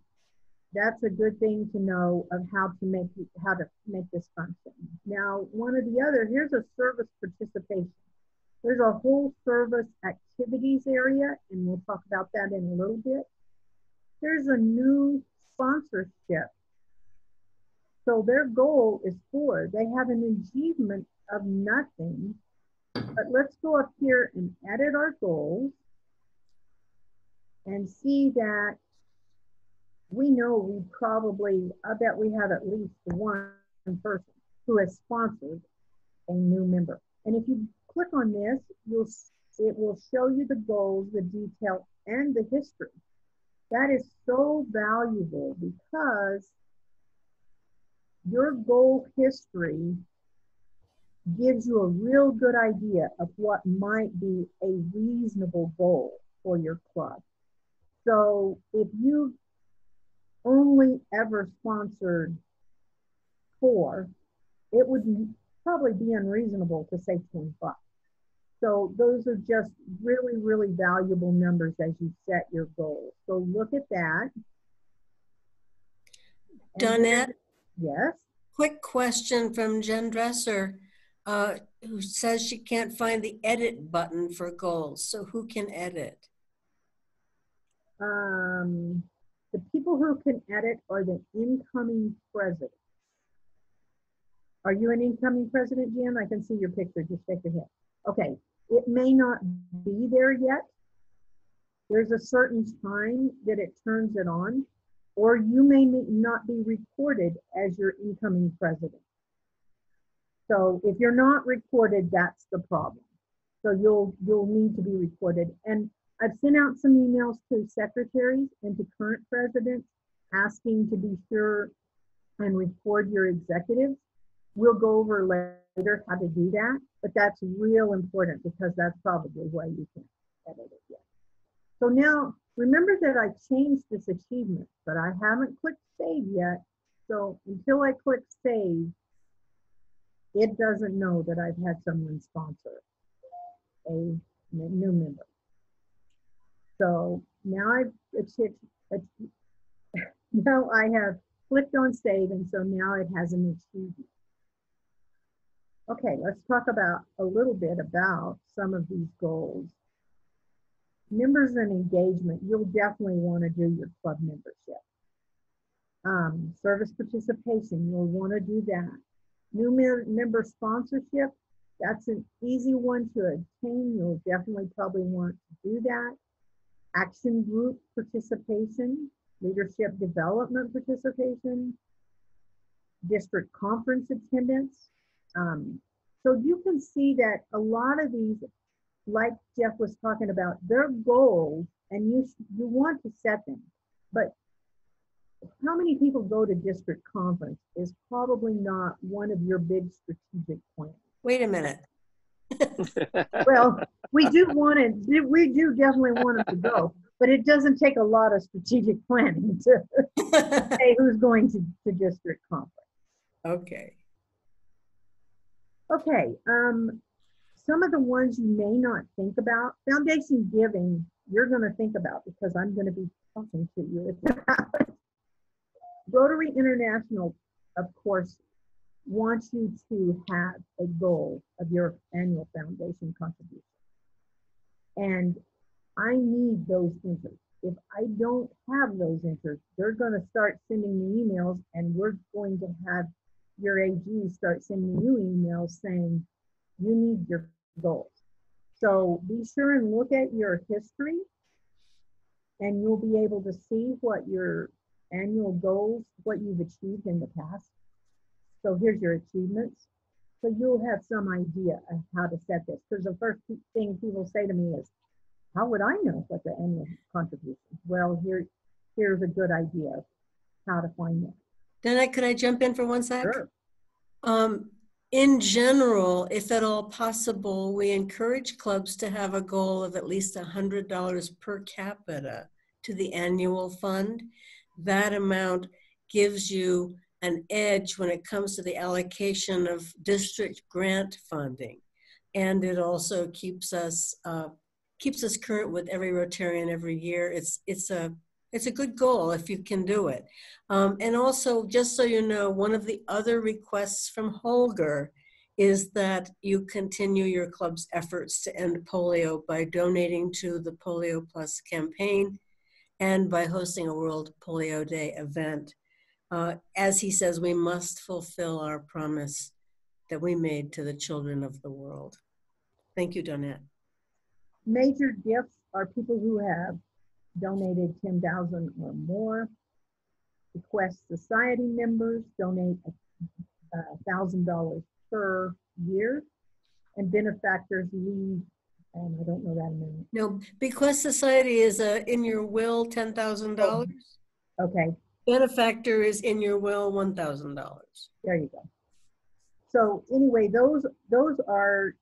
Speaker 3: that's a good thing to know of how to make this function. Now, one of the other, here's a service participation. There's a whole service activities area, and we'll talk about that in a little bit. There's a new sponsorship. So their goal is 4. They have an achievement of nothing. But let's go up here and edit our goals and see that we know I bet we have at least one person who has sponsored a new member. And if you click on this, it will show you the goals, the detail, and the history. That is so valuable because your goal history gives you a real good idea of what might be a reasonable goal for your club. So if you only ever sponsored 4, it would probably be unreasonable to say 25. So those are just really, really valuable numbers as you set your goals. So look at that.
Speaker 2: Donette?
Speaker 3: Yes?
Speaker 2: Quick question from Jen Dresser, who says she can't find the edit button for goals. So who can edit?
Speaker 3: The people who can edit are the incoming president. Are you an incoming president, Jim? I can see your picture, just shake your head. Okay, it may not be there yet. There's a certain time that it turns it on. or you may not be recorded as your incoming president. So if you're not recorded, that's the problem. So you'll need to be recorded. And I've sent out some emails to secretaries and to current presidents asking to be sure and record your executives. We'll go over later how to do that, but that's real important because that's probably why you can't edit it yet. So now, remember that I changed this achievement, but I haven't clicked save yet. So until I click save, it doesn't know that I've had someone sponsor a new member. So now now I have clicked on save, and so now it has an achievement. Okay, let's talk about a little bit about some of these goals. Members and engagement, you'll definitely want to do your club membership. Service participation, you'll want to do that. New member sponsorship, that's an easy one to attain. You'll definitely probably want to do that. Action group participation, leadership development participation, district conference attendance. So you can see that a lot of these, like Jeff was talking about, they're goals and you want to set them. But how many people go to district conference is probably not one of your big strategic plans.
Speaker 2: Wait a minute.
Speaker 3: Well, we do definitely want them to go, but it doesn't take a lot of strategic planning to say who's going to district conference.
Speaker 2: Okay.
Speaker 3: Okay, some of the ones you may not think about, foundation giving, you're going to think about because I'm going to be talking to you about it. Rotary International, of course, wants you to have a goal of your annual foundation contribution. And I need those entries. If I don't have those entries, they're going to start sending me emails, and we're going to have your AG start sending you emails saying you need your goals. So be sure and look at your history, and you'll be able to see what your annual goals, what you've achieved in the past. So here's your achievements. So you'll have some idea of how to set this. Because the first thing people say to me is, how would I know what the annual contribution? Well, here's a good idea of how to find that.
Speaker 2: Then could I jump in for 1 sec?
Speaker 3: Sure.
Speaker 2: In general, if at all possible, we encourage clubs to have a goal of at least $100 per capita to the annual fund. That amount gives you an edge when it comes to the allocation of district grant funding. And it also keeps us current with every Rotarian every year. It's a good goal if you can do it. And also, just so you know, one of the other requests from Holger is that you continue your club's efforts to end polio by donating to the Polio Plus campaign and by hosting a World Polio Day event. As he says, we must fulfill our promise that we made to the children of the world. Thank you, Donette.
Speaker 3: Major gifts are people who have donated 10,000 or more. Request society members donate $1,000 per year, and benefactors leave, and I don't know that amount.
Speaker 2: No, Bequest Society is in your will $10,000.
Speaker 3: Okay.
Speaker 2: Benefactor is in your will $1,000.
Speaker 3: There you go. So anyway, those are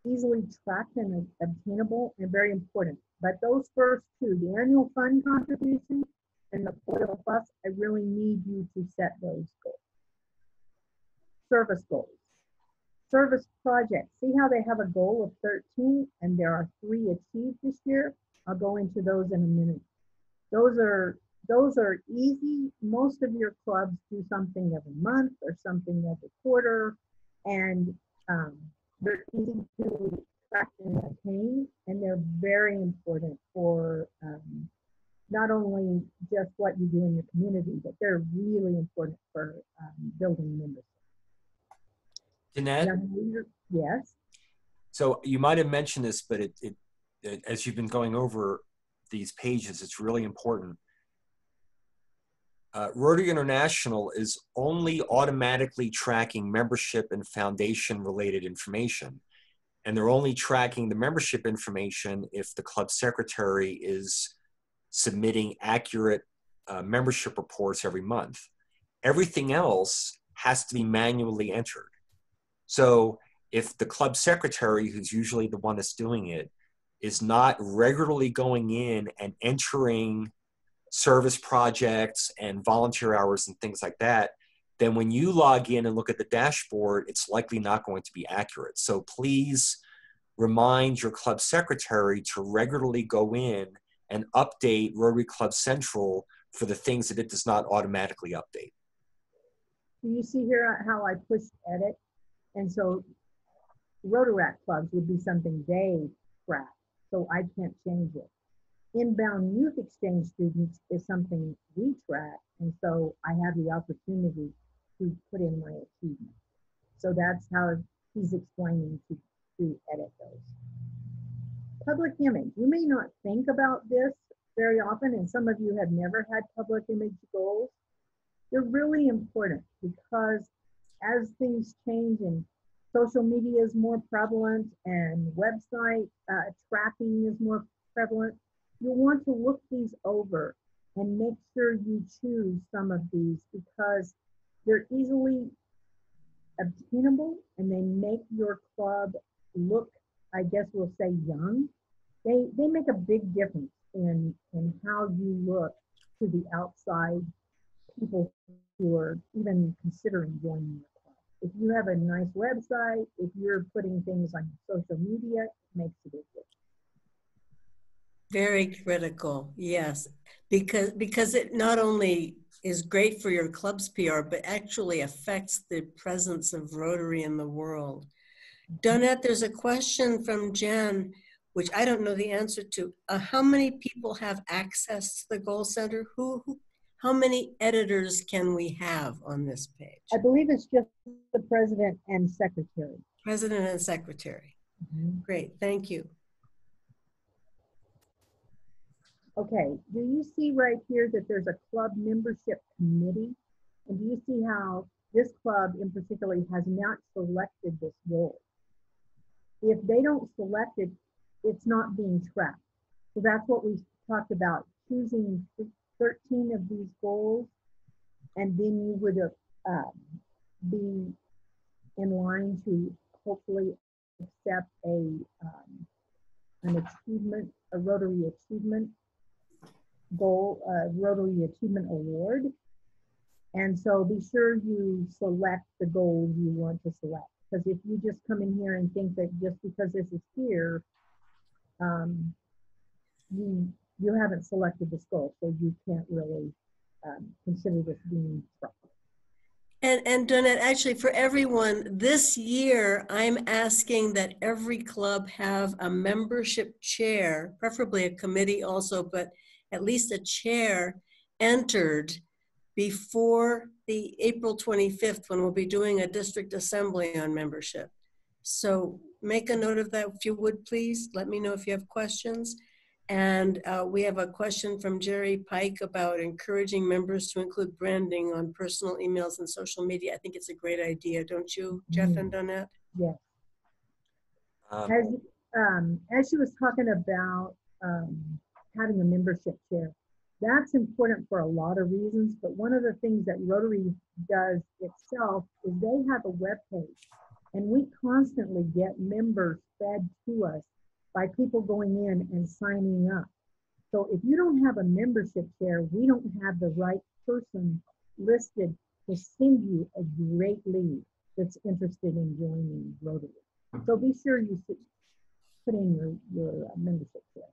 Speaker 3: easily tracked and obtainable and very important. But those first two, the annual fund contribution and the Polio Plus, I really need you to set those goals. Service goals. Service projects. See how they have a goal of 13 and there are 3 achieved this year? I'll go into those in a minute. Those are easy. Most of your clubs do something every month or something every quarter, and they're easy to track and attain, and they're very important for not only just what you do in your community, but they're really important for building membership.
Speaker 1: Jeanette?
Speaker 3: Yes?
Speaker 1: So you might have mentioned this, but it as you've been going over these pages, it's really important. Rotary International is only automatically tracking membership and foundation related information. And they're only tracking the membership information if the club secretary is submitting accurate membership reports every month. Everything else has to be manually entered. So if the club secretary, who's usually the one that's doing it, is not regularly going in and entering service projects and volunteer hours and things like that, then when you log in and look at the dashboard, it's likely not going to be accurate. So please remind your club secretary to regularly go in and update Rotary Club Central for the things that it does not automatically update.
Speaker 3: You see here how I pushed edit? And so Rotaract clubs would be something they track, so I can't change it. Inbound youth exchange students is something we track, and so I have the opportunity to put in my achievement. So that's how he's explaining to edit those. Public image. You may not think about this very often, and some of you have never had public image goals. They're really important because as things change and social media is more prevalent and website tracking is more prevalent, you'll want to look these over and make sure you choose some of these because they're easily obtainable and they make your club look, I guess we'll say, young. They make a big difference in how you look to the outside people who are even considering joining your club. If you have a nice website, if you're putting things on social media, it makes a big difference.
Speaker 2: Very critical, yes, because it not only is great for your club's PR, but actually affects the presence of Rotary in the world. Donette, there's a question from Jen, which I don't know the answer to. How many people have access to the Goal Center? How many editors can we have on this page?
Speaker 3: I believe it's just the president and secretary.
Speaker 2: President and secretary. Mm-hmm. Great, thank you.
Speaker 3: Okay, do you see right here that there's a club membership committee? And do you see how this club in particular has not selected this goal? If they don't select it, it's not being tracked. So that's what we talked about, choosing 13 of these goals, and then you would be in line to hopefully accept an achievement, a Rotary Achievement Goal, Rotary Achievement Award. And so be sure you select the goals you want to select. Because if you just come in here and think that just because this is here, you haven't selected this goal, so you can't really consider this being proper.
Speaker 2: And Donette, actually for everyone, this year I'm asking that every club have a membership chair, preferably a committee also, but at least a chair entered before the April 25th when we'll be doing a district assembly on membership. So make a note of that if you would, please. Let me know if you have questions. And we have a question from Jerry Pike about encouraging members to include branding on personal emails and social media. I think it's a great idea, don't you, Jeff and Donette?
Speaker 3: Yes. As she was talking about having a membership chair, that's important for a lot of reasons, but one of the things that Rotary does itself is they have a webpage, and we constantly get members fed to us by people going in and signing up. So if you don't have a membership chair, we don't have the right person listed to send you a great lead that's interested in joining Rotary. So be sure you put in your membership chair.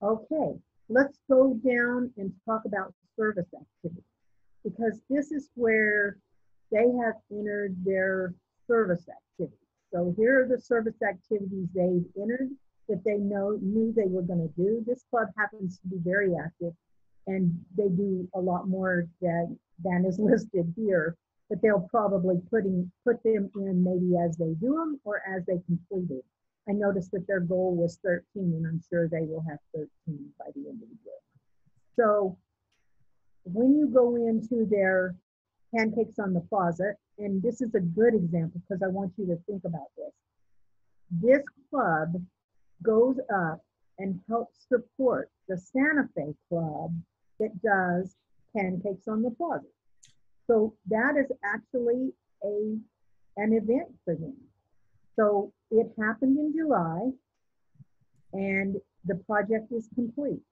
Speaker 3: Okay, let's go down and talk about service activity, because this is where they have entered their service activity. So here are the service activities they've entered that they knew they were going to do. This club happens to be very active, and they do a lot more than is listed here, but they'll probably put them in maybe as they do them or as they complete it. I noticed that their goal was 13, and I'm sure they will have 13 by the end of the year. So when you go into their Pancakes on the Closet, and this is a good example because I want you to think about this. This club goes up and helps support the Santa Fe Club that does Pancakes on the Closet. So that is actually an event for them. So it happened in July and the project is complete.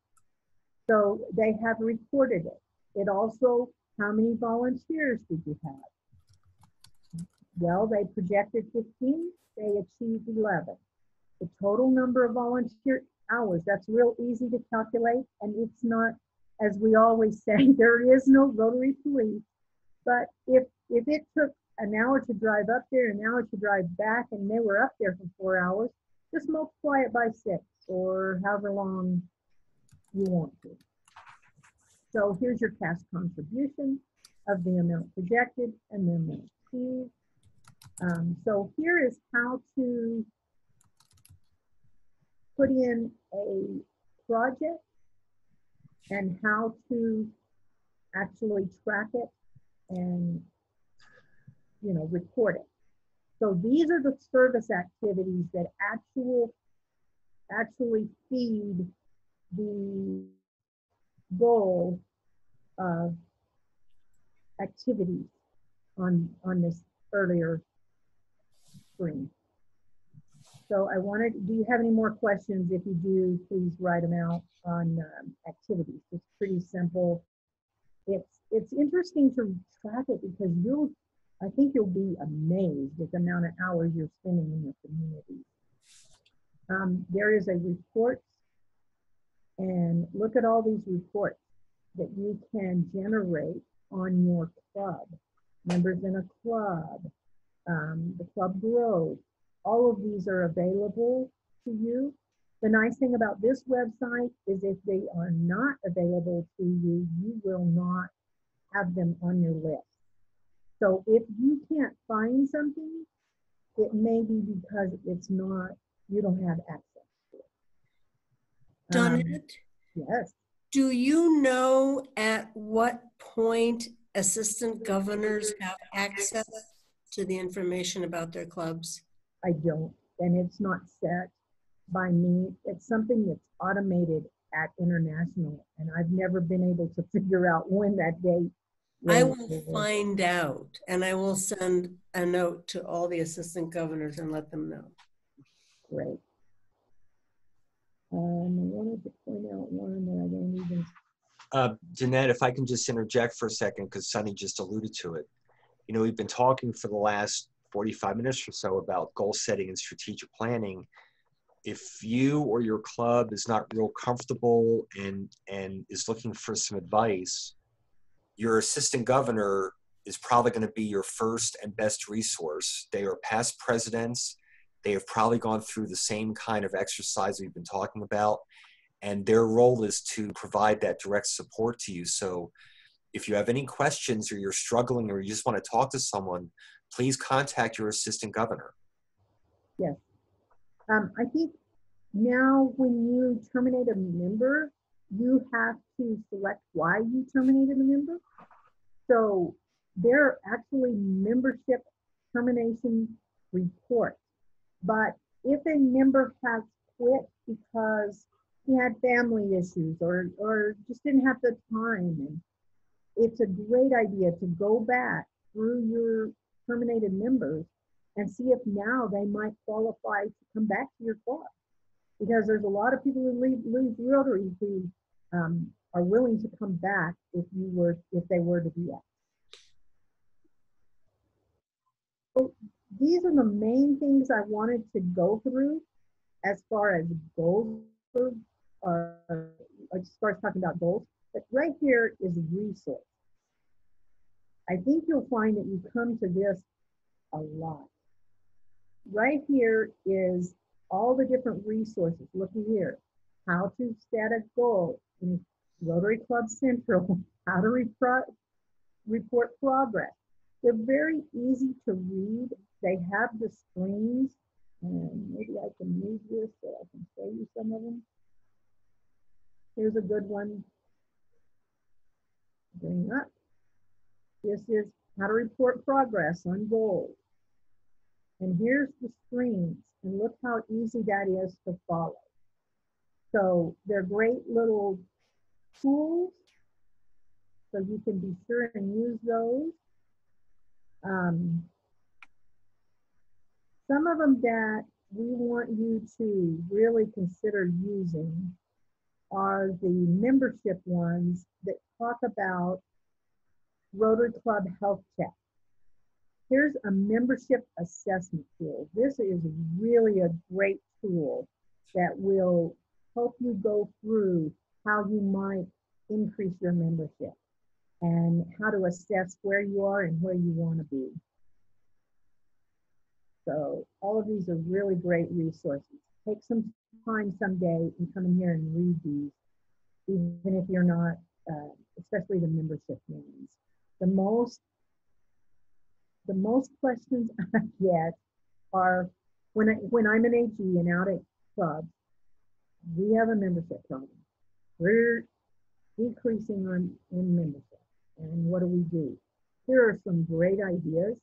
Speaker 3: So they have reported it. It also, how many volunteers did you have? Well, they projected 15, they achieved 11. The total number of volunteer hours, that's real easy to calculate, and it's not, as we always say, there is no Rotary police, but if it took an hour to drive up there, an hour to drive back, and they were up there for 4 hours, just multiply it by 6 or however long you want to. So here's your cash contribution of the amount projected and the amount achieved. So here is how to put in a project and how to actually track it and, you know, record it. So these are the service activities that actually feed the goal of activities on this earlier screen. So I wanted, do you have any more questions? If you do, please write them out on activities. It's pretty simple. It's interesting to track it because I think you'll be amazed at the amount of hours you're spending in your community. There is a report, and look at all these reports that you can generate on your club. Members in a club, the club growth, all of these are available to you. The nice thing about this website is if they are not available to you, you will not have them on your list. So if you can't find something, it may be because it's not, you don't have access to it.
Speaker 2: Donette?
Speaker 3: Yes.
Speaker 2: Do you know at what point assistant governors have access to the information about their clubs?
Speaker 3: I don't, and it's not set by me. It's something that's automated at International, and I've never been able to figure out when that date.
Speaker 2: I will find out, and I will send a note to all the assistant governors and let them know.
Speaker 3: Great. I wanted to point out one that I don't even.
Speaker 1: Jeanette, if I can just interject for a second, because Sunny just alluded to it. You know, we've been talking for the last 45 minutes or so about goal setting and strategic planning. If you or your club is not real comfortable and is looking for some advice, your assistant governor is probably going to be your first and best resource. They are past presidents. They have probably gone through the same kind of exercise we've been talking about, and their role is to provide that direct support to you. So if you have any questions or you're struggling or you just want to talk to someone, please contact your assistant governor.
Speaker 3: Yes. I think now when you terminate a member, you have to select why you terminated a member. So there are actually membership termination reports. But if a member has quit because he had family issues or just didn't have the time, and it's a great idea to go back through your terminated members and see if now they might qualify to come back to your club. Because there's a lot of people who leave Rotary who are willing to come back if they were to be asked. So these are the main things I wanted to go through as far as goals, as far as talking about goals. But right here is resource. I think you'll find that you come to this a lot. Right here is all the different resources. Looky here, how to set a goal in Rotary Club Central, how to report progress. They're very easy to read. They have the screens, and maybe I can move this so I can show you some of them. Here's a good one. Bring up. This is how to report progress on goals. And here's the screens, and look how easy that is to follow. So they're great little tools, so you can be sure and use those. Some of them that we want you to really consider using are the membership ones that talk about Rotary Club Health Check. Here's a membership assessment tool. This is really a great tool that will help you go through how you might increase your membership and how to assess where you are and where you want to be. So all of these are really great resources. Take some time someday and come in here and read these, even if you're not, especially the membership ones. The most questions I get are when I'm an AG and out at clubs, we have a membership problem. We're decreasing in membership, and what do we do? Here are some great ideas.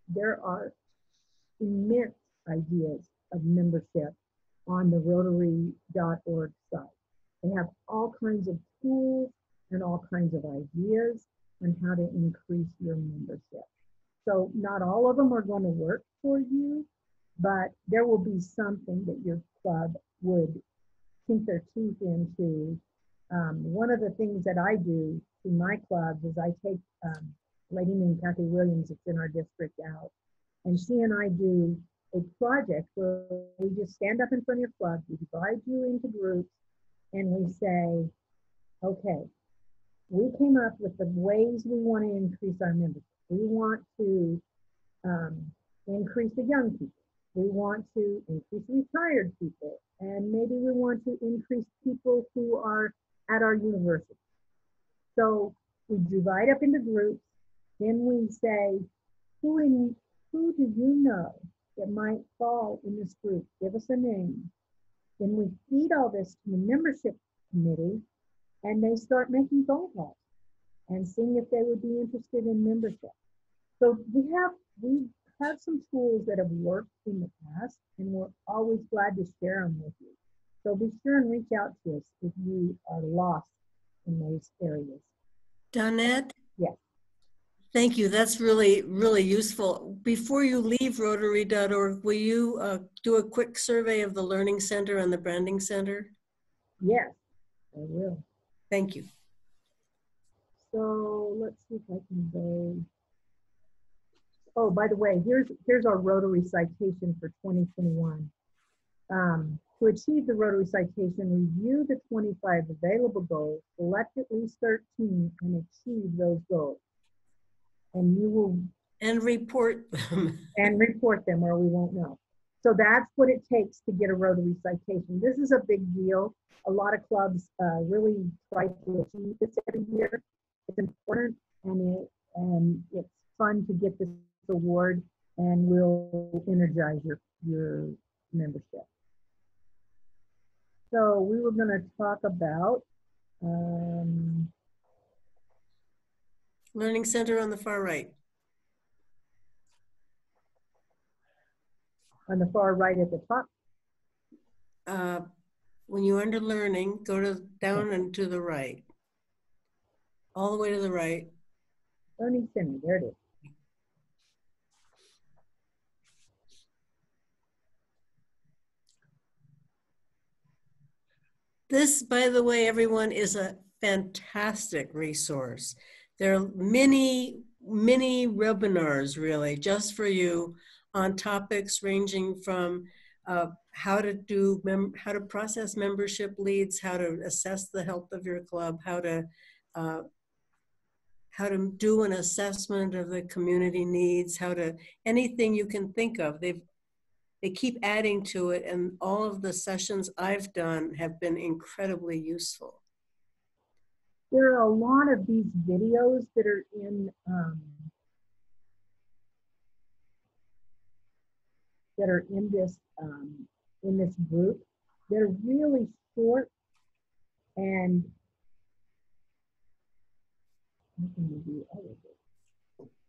Speaker 3: There are immense ideas of membership on the Rotary.org site. They have all kinds of tools and all kinds of ideas on how to increase your membership. So not all of them are going to work for you, but there will be something that your club would sink their teeth into. One of the things that I do in my clubs is I take a lady named Kathy Williams that's in our district out, and she and I do a project where we just stand up in front of your club, we divide you into groups, and we say, okay, we came up with the ways we want to increase our membership. We want to increase the young people. We want to increase retired people. And maybe we want to increase people who are at our university. So we divide up into groups. Then we say, who do you know that might fall in this group? Give us a name. Then we feed all this to the membership committee, and they start making phone calls and seeing if they would be interested in membership. So we have some tools that have worked in the past, and we're always glad to share them with you. So be sure and reach out to us if you are lost in those areas.
Speaker 2: Donette?
Speaker 3: Yes.
Speaker 2: Thank you. That's really, really useful. Before you leave Rotary.org, will you do a quick survey of the Learning Center and the Branding Center?
Speaker 3: Yes, I will.
Speaker 2: Thank you.
Speaker 3: So let's see if I can go. Oh, by the way, here's our Rotary citation for 2021. To achieve the Rotary citation, review the 25 available goals, select at least 13, and achieve those goals. And you will
Speaker 2: report them.
Speaker 3: And report them, or we won't know. So that's what it takes to get a Rotary citation. This is a big deal. A lot of clubs really try to achieve this every year. It's important, and it's fun to get this award, and will energize your membership. So we were going to talk about
Speaker 2: Learning Center on the far right.
Speaker 3: On the far right at the top.
Speaker 2: When you're under Learning, go down and to the right. All the way to the right.
Speaker 3: Learning Center, there it is.
Speaker 2: This, by the way, everyone, is a fantastic resource. There are many webinars, really, just for you on topics ranging from how to process membership leads, how to assess the health of your club, how to do an assessment of the community needs, anything you can think of. They keep adding to it, and all of the sessions I've done have been incredibly useful.
Speaker 3: There are a lot of these videos that are in this group. They're really short, and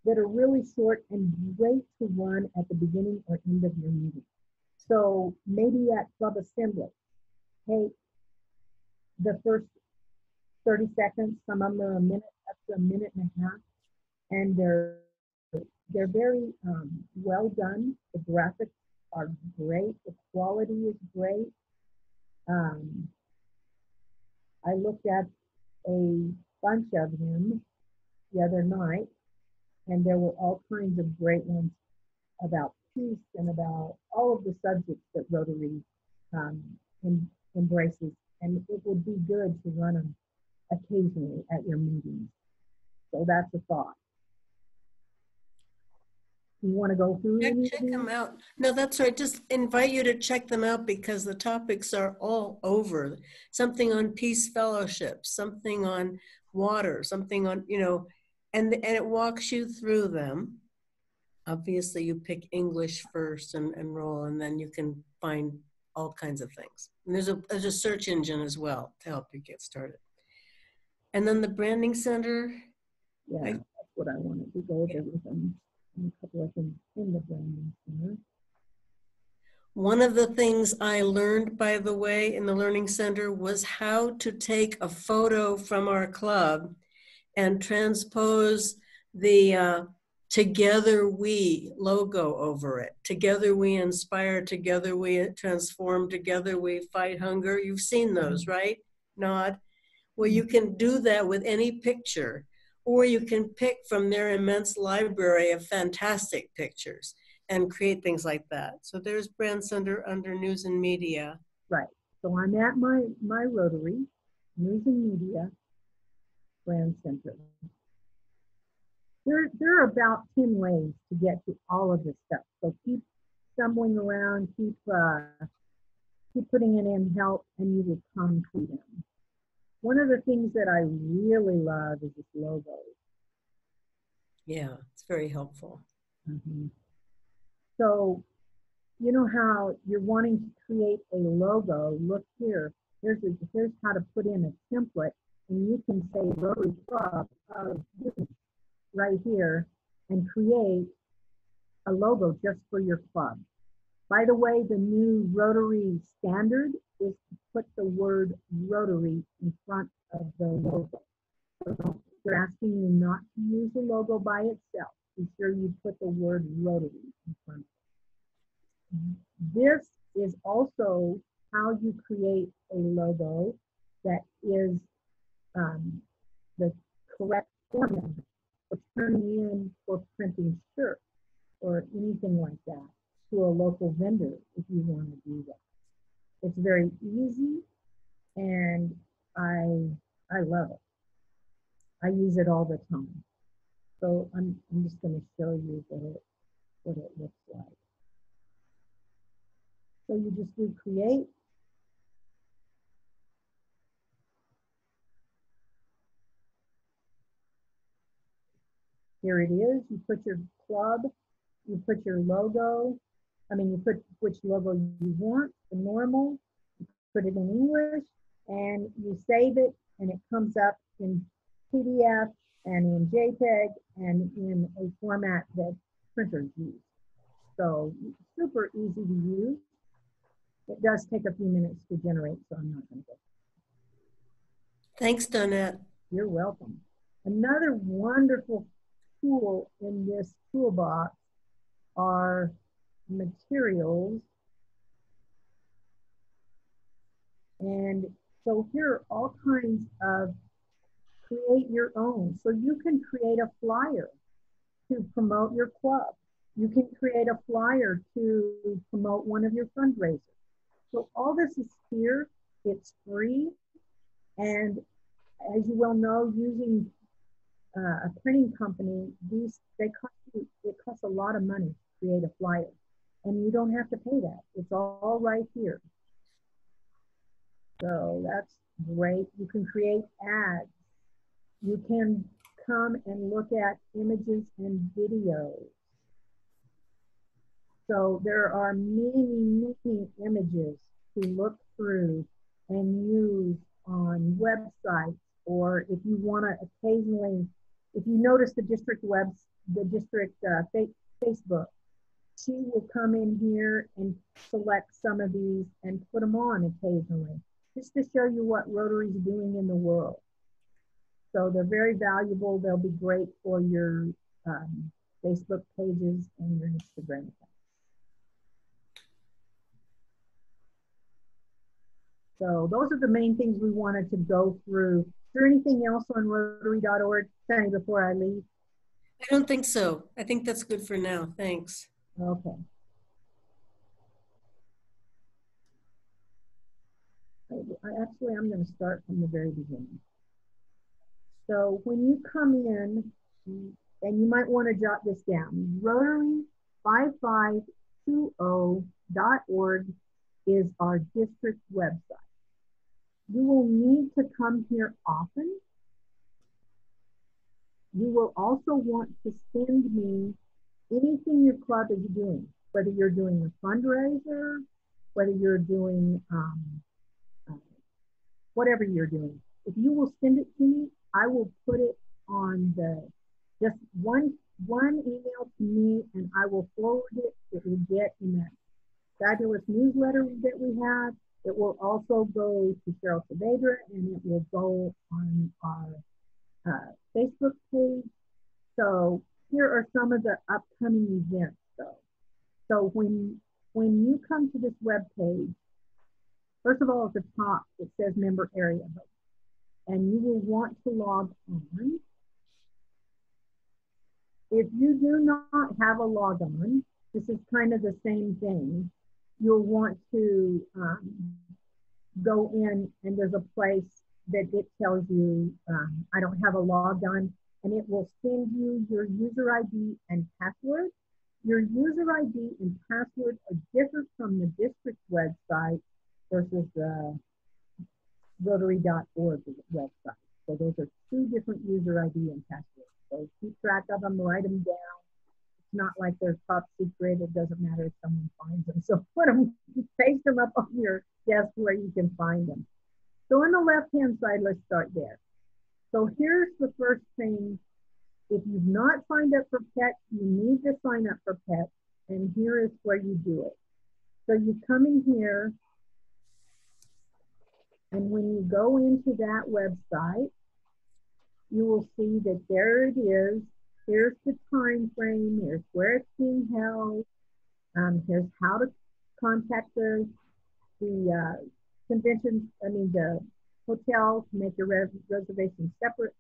Speaker 3: that are really short and great to run at the beginning or end of your meeting. So maybe at club assembly, take the first 30 seconds, some of them are a minute, up to a minute and a half, and they're very well done. The graphics are great. The quality is great. I looked at a bunch of them the other night, and there were all kinds of great ones about peace and about all of the subjects that Rotary embraces. And it would be good to run them occasionally at your meetings. So that's a thought. You want to go through
Speaker 2: Check them out. No, that's right. Just invite you to check them out because the topics are all over. Something on peace fellowship, something on water, something on, you know, and it walks you through them. Obviously, you pick English first and roll, and then you can find all kinds of things. And there's a search engine as well to help you get started. And then the branding center.
Speaker 3: Yeah, that's what I wanted to go over with them. And a couple of things in the branding center.
Speaker 2: One of the things I learned, by the way, in the Learning Center was how to take a photo from our club and transpose the Together We logo over it. Together we inspire, together we transform, together we fight hunger. You've seen those, right? Nod. Well, you can do that with any picture, or you can pick from their immense library of fantastic pictures and create things like that. So there's Brand Center under News and Media.
Speaker 3: Right. So I'm at my Rotary, News and Media, Brand Center. There are about 10 ways to get to all of this stuff. So keep stumbling around, keep putting it in help, and you will come to them. One of the things that I really love is this logo.
Speaker 2: Yeah, it's very helpful.
Speaker 3: Mm-hmm. So, you know how you're wanting to create a logo. Look here. Here's how to put in a template, and you can say Rotary Club right here and create a logo just for your club. By the way, the new Rotary standard is to put the word Rotary in front of the logo. So they're asking you not to use the logo by itself. Be sure you put the word Rotary in front of it. This is also how you create a logo that is the correct format for turning in for printing shirts or anything like that to a local vendor if you want to do that. It's very easy, and I love it. I use it all the time. So I'm just going to show you what it looks like. So you just do create. Here it is. You put your club, you put your logo. You put which logo you want, the normal, you put it in English, and you save it, and it comes up in PDF and in JPEG and in a format that printers use. So super easy to use. It does take a few minutes to generate, so I'm not going to go.
Speaker 2: Thanks, Donette.
Speaker 3: You're welcome. Another wonderful tool in this toolbox are materials. And so here are all kinds of create your own. So you can create a flyer to promote your club. You can create a flyer to promote one of your fundraisers. So all this is here. It's free. And as you well know, using a printing company, it costs a lot of money to create a flyer. And you don't have to pay that. It's all right here. So that's great. You can create ads. You can come and look at images and videos. So there are many, many images to look through and use on websites, or if you want to occasionally if you notice the district Facebook, she will come in here and select some of these and put them on occasionally, just to show you what Rotary's doing in the world. So they're very valuable. They'll be great for your Facebook pages and your Instagram accounts. So those are the main things we wanted to go through. Is there anything else on Rotary.org, Sunny, before I leave?
Speaker 2: I don't think so. I think that's good for now. Thanks.
Speaker 3: Okay. I'm going to start from the very beginning. So when you come in, and you might want to jot this down, Rotary5520.org is our district website. You will need to come here often. You will also want to send me anything your club is doing, whether you're doing a fundraiser, whether you're doing whatever you're doing. If you will send it to me, I will put it on just one email to me, and I will forward it. It will get in that fabulous newsletter that we have. It will also go to Cheryl Saavedra, and it will go on our Facebook page. So here are some of the upcoming events, though. So when you come to this web page, first of all, at the top, it says member area host, and you will want to log on. If you do not have a log on, this is kind of the same thing. You'll want to go in, and there's a place that it tells you, I don't have a log on, and it will send you your user ID and password. Your user ID and password are different from the district website versus the Rotary.org website. So those are two different user ID and passwords. So keep track of them, write them down. It's not like they're top secret. It doesn't matter if someone finds them. So put them, paste them up on your desk where you can find them. So on the left-hand side, let's start there. So here's the first thing. If you've not signed up for PET, you need to sign up for PET. And here is where you do it. So you come in here, and when you go into that website, you will see that there it is. Here's the time frame. Here's where it's being held. Here's how to contact the convention, the hotel to make your reservation separate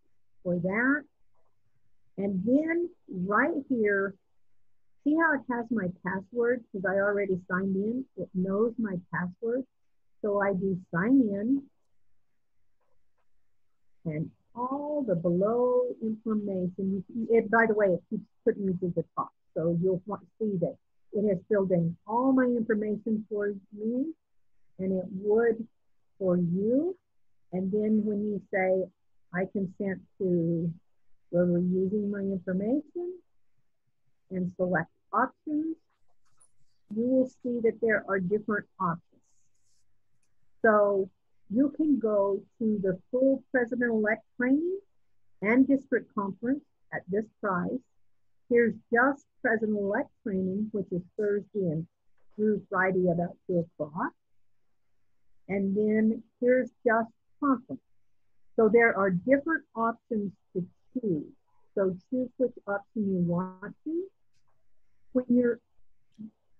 Speaker 3: for that. And then right here, see how it has my password? Because I already signed in. It knows my password. So I do sign in. And all the below information, by the way, it keeps putting me to the top. So you'll want to see that it has filled in all my information for me, and it would for you. And then when you say, I consent to Rotary using my information and select options, you will see that there are different options. So you can go to the full president-elect training and district conference at this price. Here's just president-elect training, which is Thursday and through Friday about 2 o'clock. And then here's just conference. So there are different options to choose. So choose which option you want to.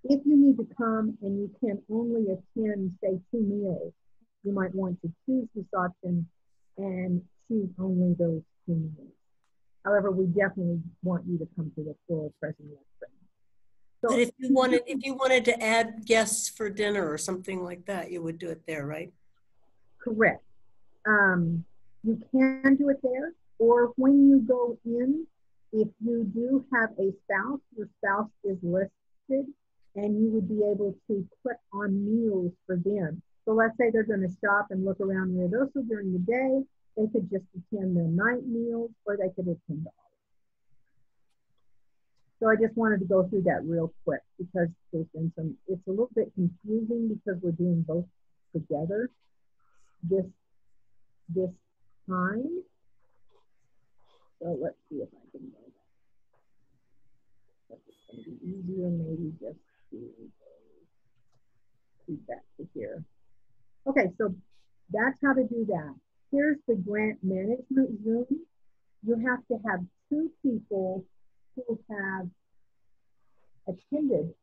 Speaker 3: If you need to come and you can only attend, say, 2 meals, you might want to choose this option and choose only those 2 meals. However, we definitely want you to come to the full president-elect training. So
Speaker 2: but if you wanted to add guests for dinner or something like that, you would do it there, right?
Speaker 3: Correct. You can do it there, or when you go in, if you do have a spouse, your spouse is listed, and you would be able to click on meals for them. So let's say they're going to shop and look around Ruidoso during the day. They could just attend the night meals, or they could attend all. So I just wanted to go through that real quick because there's been it's a little bit confusing because we're doing both together this time. So let's see if I can go back. It's going to be easier maybe just to keep back to here. Okay, so that's how to do that. Here's the grant management Zoom. You have to have 2 people who have attended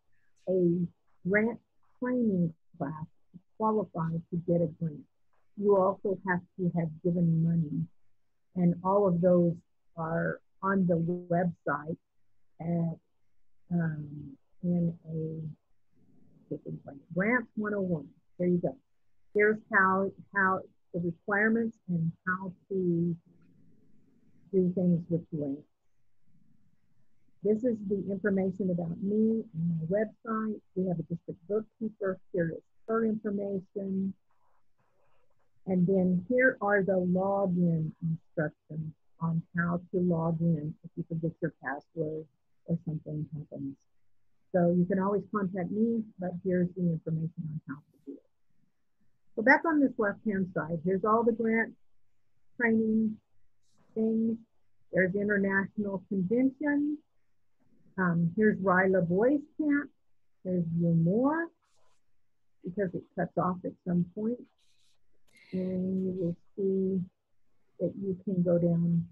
Speaker 3: a grant training class to qualify to get a grant. You also have to have given money, and all of those are on the website at in a Grants 101. There you go. Here's how the requirements and how to do things with grants. This is the information about me and my website. We have a district bookkeeper. Here is her information. And then here are the login instructions on how to log in if you forget your password or something happens. So you can always contact me, but here's the information on how to do it. So back on this left-hand side, here's all the grant training things. There's international convention. Here's Ryla Boys Camp. There's View More, because it cuts off at some point. And you will see that you can go down.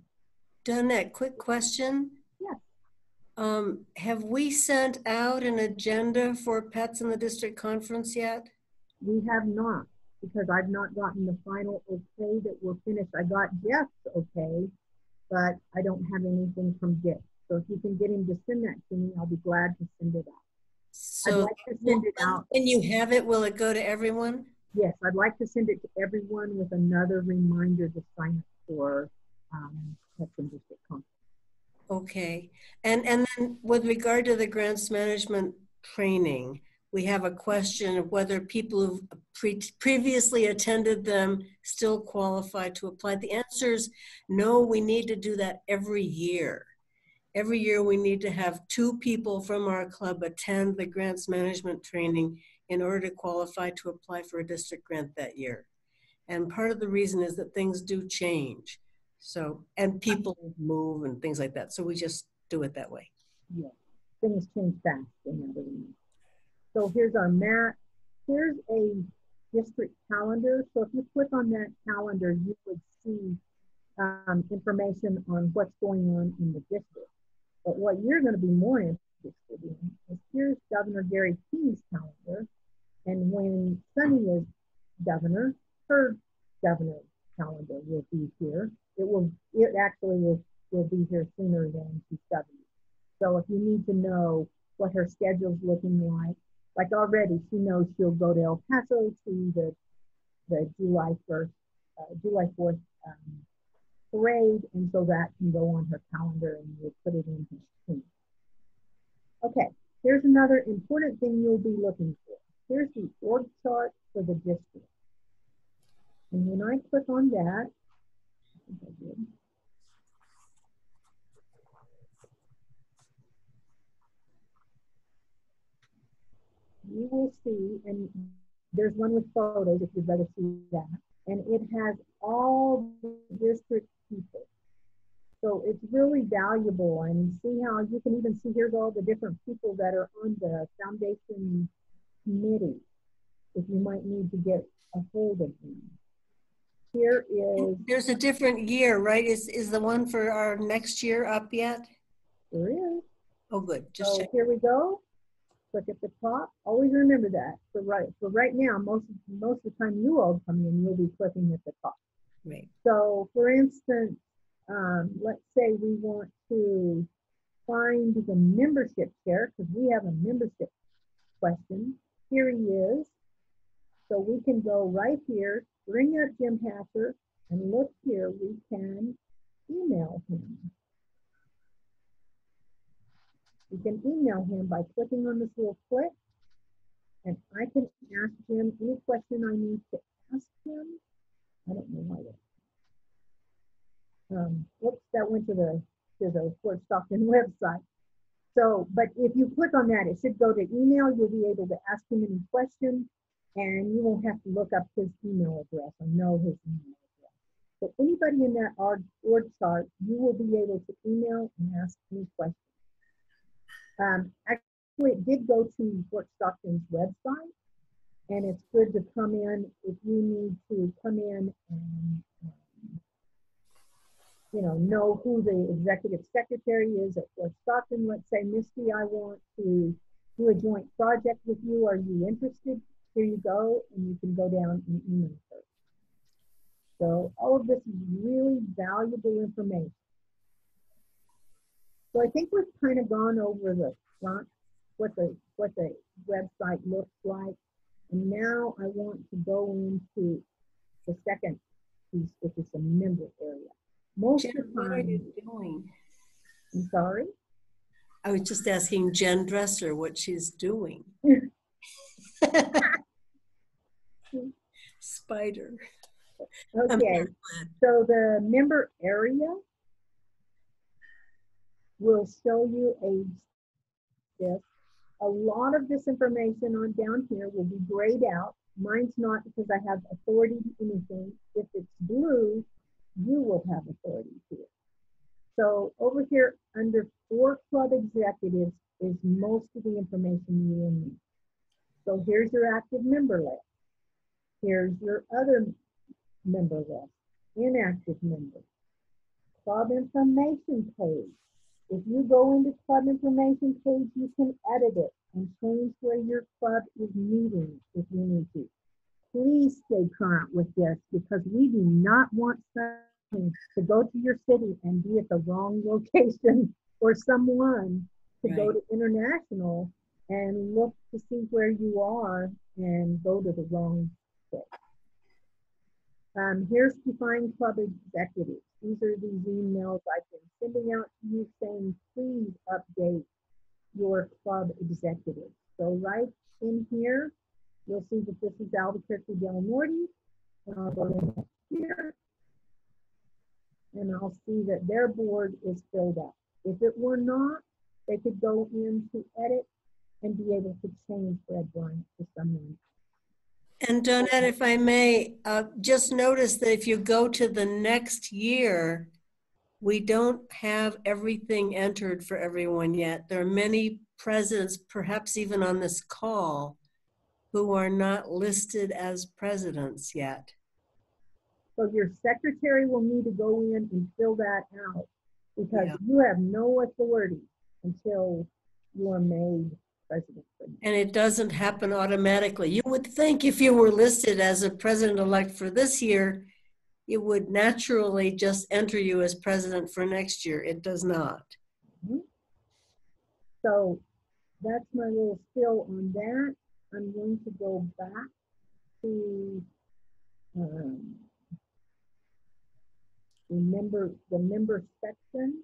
Speaker 2: Donette, quick question.
Speaker 3: Yes.
Speaker 2: Have we sent out an agenda for Pets in the District Conference yet?
Speaker 3: We have not, because I've not gotten the final okay that we're finished. I got Jeff's okay, but I don't have anything from Jeff. So if you can get him to send that to me, I'll be glad to send it out.
Speaker 2: So
Speaker 3: I'd like to send it out.
Speaker 2: When you have it, will it go to everyone?
Speaker 3: Yes, I'd like to send it to everyone with another reminder to sign up for Pets in District Conference.
Speaker 2: Okay. And then with regard to the grants management training, we have a question of whether people who've previously attended them still qualify to apply. The answer is no, we need to do that every year. Every year we need to have 2 people from our club attend the grants management training in order to qualify to apply for a district grant that year. And part of the reason is that things do change. So, and people move and things like that. So we just do it that way.
Speaker 3: Yeah, things change fast in that arena. So here's our map. Here's a district calendar. So if you click on that calendar, you would see information on what's going on in the district. But what you're going to be more interested in is here's Governor Gary King's calendar. And when Sunny is governor, her governor calendar will be here. It actually will be here sooner than she's governor. So if you need to know what her schedule's looking like already she knows she'll go to El Paso to the July 4th parade, and so that can go on her calendar and we'll put it in her screen. Okay, here's another important thing you'll be looking for. Here's the org chart for the district. And when I click on that, I think I did. You will see, and there's one with photos if you'd rather see that. And it has all the district people. So it's really valuable, and see how you can even see here's all the different people that are on the foundation committee if you might need to get a hold of them. Here is...
Speaker 2: There's a different year, right? Is the one for our next year up yet?
Speaker 3: There is.
Speaker 2: Oh, good. Just
Speaker 3: so
Speaker 2: check.
Speaker 3: Here we go. Click at the top. Always remember that. For right now, most of the time you all come in, you'll be clicking at the top.
Speaker 2: Right.
Speaker 3: So for instance, let's say we want to find the membership chair, because we have a membership question. Here he is. So we can go right here, bring up Jim Hatcher, and look here, we can email him. You can email him by clicking on this little click, and I can ask him any question I need to ask him. I don't know why that. Whoops, that went to the Fort Stockton website. So, but if you click on that, it should go to email. You'll be able to ask him any questions, and you won't have to look up his email address or know his email address. So anybody in that org chart, you will be able to email and ask any questions. Actually, it did go to Fort Stockton's website, and it's good to come in if you need to come in and know who the executive secretary is at Fort Stockton. Let's say, Misty, I want to do a joint project with you. Are you interested? Here you go, and you can go down and email her. So all of this is really valuable information. So I think we've kind of gone over the front, what the website looks like. And now I want to go into the second piece, which is the member area. Most
Speaker 2: Jen,
Speaker 3: of the time,
Speaker 2: what are you doing?
Speaker 3: I'm sorry?
Speaker 2: I was just asking Jen Dresser what she's doing. Spider.
Speaker 3: Okay, so the member area will show you this. A lot of this information on down here will be grayed out. Mine's not because I have authority to anything. If it's blue, you will have authority to it. So over here under for club executives is most of the information you will need. So here's your active member list. Here's your other member list, inactive members, club information page. If you go into club information page, you can edit it and change where your club is meeting if you need to. Please stay current with this because we do not want someone to go to your city and be at the wrong location or someone to go to international and look to see where you are and go to the wrong place. Here's Define Club Executives. These are these emails I've been sending out to you saying, please update your club executives. So right in here, you'll see that this is Albuquerque Del Norte. I'll go in here, and I'll see that their board is filled up. If it were not, they could go in to edit and be able to change Fred Bryant to someone.
Speaker 2: And Donette, if I may, just notice that if you go to the next year, we don't have everything entered for everyone yet. There are many presidents, perhaps even on this call, who are not listed as presidents yet.
Speaker 3: So your secretary will need to go in and fill that out because you have no authority until you are made president.
Speaker 2: And it doesn't happen automatically. You would think if you were listed as a president-elect for this year, it would naturally just enter you as president for next year. It does not.
Speaker 3: Mm-hmm. So that's my little spill on that. I'm going to go back to the member section.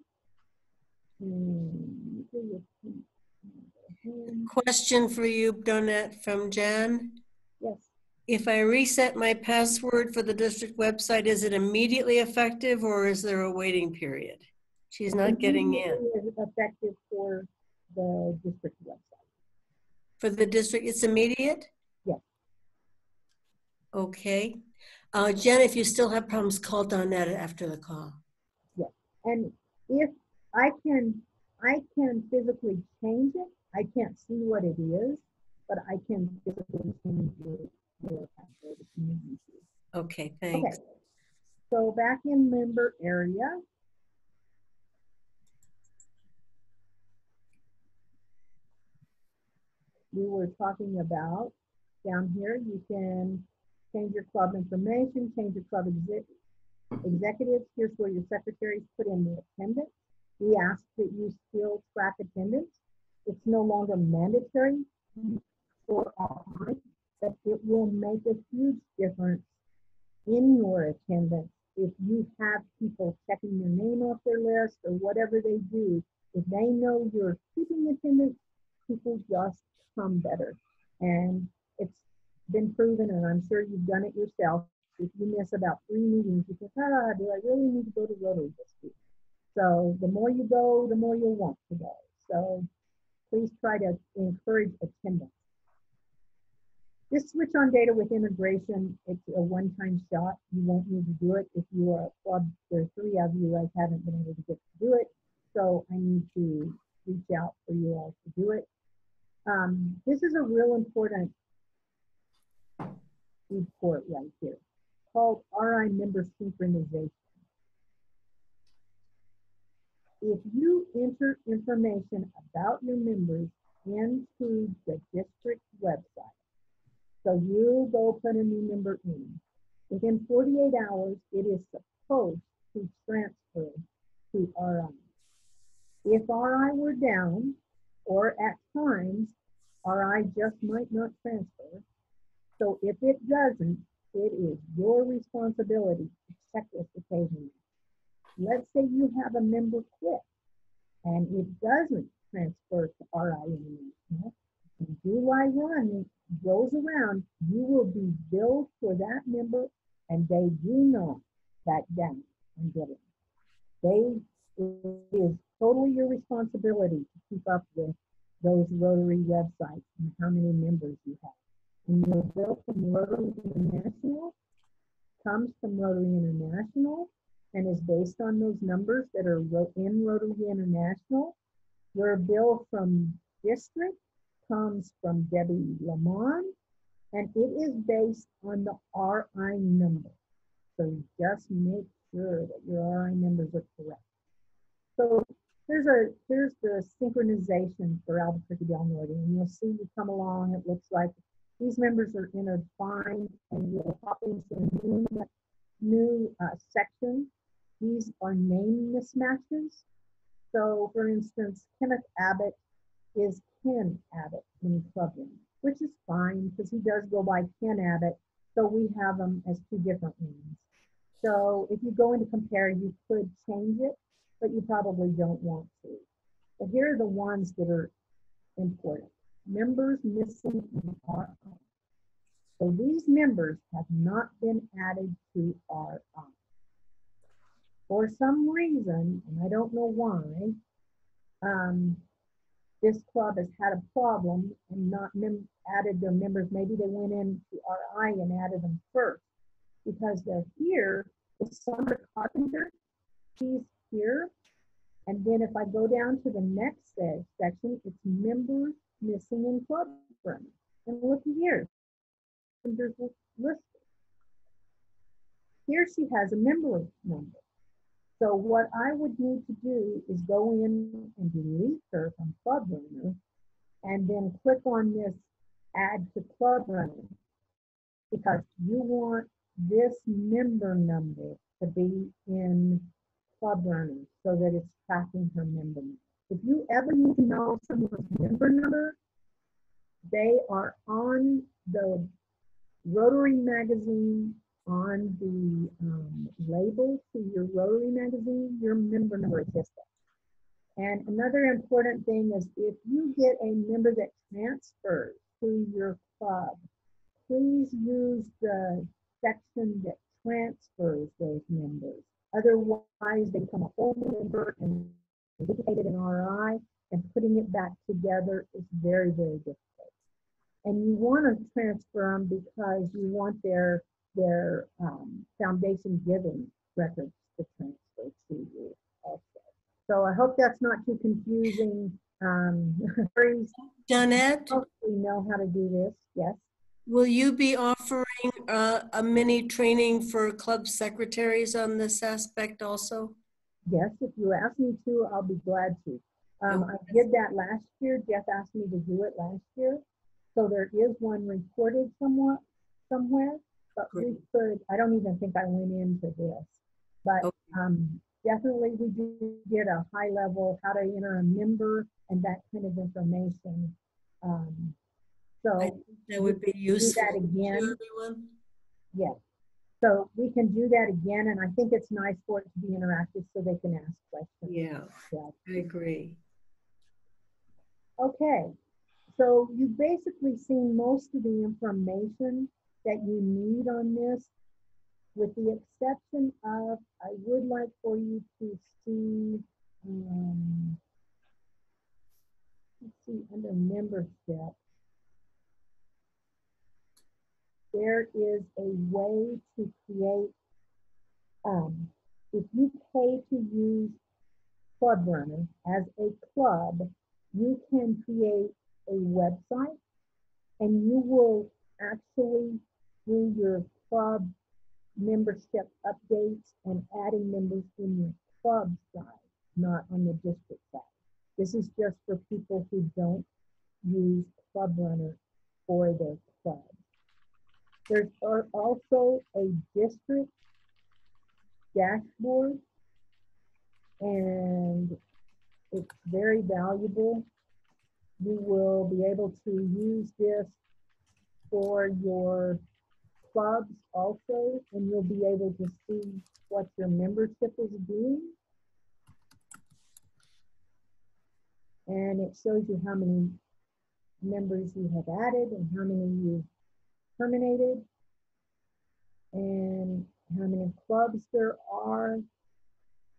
Speaker 2: Question for you, Donette, from Jan.
Speaker 3: Yes.
Speaker 2: If I reset my password for the district website, is it immediately effective or is there a waiting period? She's not getting in.
Speaker 3: It's effective for the district website.
Speaker 2: For the district, it's immediate?
Speaker 3: Yes.
Speaker 2: Okay. Jen, if you still have problems, call Donette after the call.
Speaker 3: Yes. And if I can physically change it, I can't see what it is, but I can physically change your password if you need to.
Speaker 2: Okay, thanks.
Speaker 3: Okay. So back in member area, we were talking about down here, you can change your club information, change your club executives. Here's where your secretaries put in the attendance. We ask that you still track attendance. It's no longer mandatory for online, but it will make a huge difference in your attendance if you have people checking your name off their list or whatever they do. If they know you're keeping attendance, people just come better. And it's been proven, and I'm sure you've done it yourself. If you miss about 3 meetings, you think, do I really need to go to Rotary this week? So the more you go, the more you'll want to go. So please try to encourage attendance. This switch on data with integration, it's a one-time shot. You won't need to do it if you are a club. There are 3 of you I haven't been able to get to do it, so I need to reach out for you all to do it. This is a real important report right here called RI Member Synchronization. If you enter information about your members into the district website, so you go put a new member in, within 48 hours, it is supposed to transfer to RI. If RI were down, or at times, RI just might not transfer. So if it doesn't, it is your responsibility to check this occasionally. Let's say you have a member quit and it doesn't transfer to RI International. In July 1 goes around, you will be billed for that member and they do not back down and get it. It is totally your responsibility to keep up with those Rotary websites and how many members you have. And your bill from Rotary International comes from Rotary International and is based on those numbers that are in Rotary International. Your bill from district comes from Debbie Lamont, and it is based on the RI number. So just make sure that your RI numbers are correct. So here's the synchronization for Albuquerque Del Norte, and you'll see you come along. It looks like these members are intertwined, and you'll pop into a new section. These are name mismatches. So, for instance, Kenneth Abbott is Ken Abbott in Clubroom, which is fine because he does go by Ken Abbott. So we have them as 2 different names. So if you go into compare, you could change it, but you probably don't want to. But here are the ones that are important. Members missing in RI. So these members have not been added to RI. For some reason, and I don't know why, this club has had a problem and not added their members. Maybe they went into RI and added them first because they're here. With Summer Carpenter, she's here. And then if I go down to the next section, it's members missing in club room. And look here, members listed. Here she has a member number. So what I would need to do is go in and delete her from Club Runner and then click on this Add to Club Runner because you want this member number to be in Club Runner so that it's tracking her member number. If you ever need to know someone's member number, they are on the Rotary magazine. On the label to your Rotary magazine, your member number is listed. And another important thing is if you get a member that transfers to your club, please use the section that transfers those members. Otherwise, they become a whole member and duplicated in RI, and putting it back together is very, very difficult. And you want to transfer them because you want their foundation giving records to transfer to you also. So I hope that's not too confusing.
Speaker 2: Jeanette?
Speaker 3: We know how to do this, yes.
Speaker 2: Will you be offering a mini training for club secretaries on this aspect also?
Speaker 3: Yes, if you ask me to, I'll be glad to. I did that last year. Jeff asked me to do it last year. So there is one recorded somewhere. But we could, I don't even think I went into this, but definitely we do get a high level, how to enter a member and that kind of information. So
Speaker 2: that would be useful
Speaker 3: do that again.
Speaker 2: to everyone.
Speaker 3: Yes. So we can do that again. And I think it's nice for it to be interactive so they can ask questions.
Speaker 2: Yeah, I agree.
Speaker 3: Okay. So you've basically seen most of the information that you need on this, with the exception of, I would like for you to see, let's see, under membership. there is a way to create, if you pay to use Club Runner as a club, you can create a website and you will actually do your club membership updates and adding members in your club side, not on the district side. This is just for people who don't use Club Runner for their club. There's also a district dashboard, and it's very valuable. You will be able to use this for your clubs also, and you'll be able to see what your membership is doing. And it shows you how many members you have added and how many you terminated and how many clubs there are.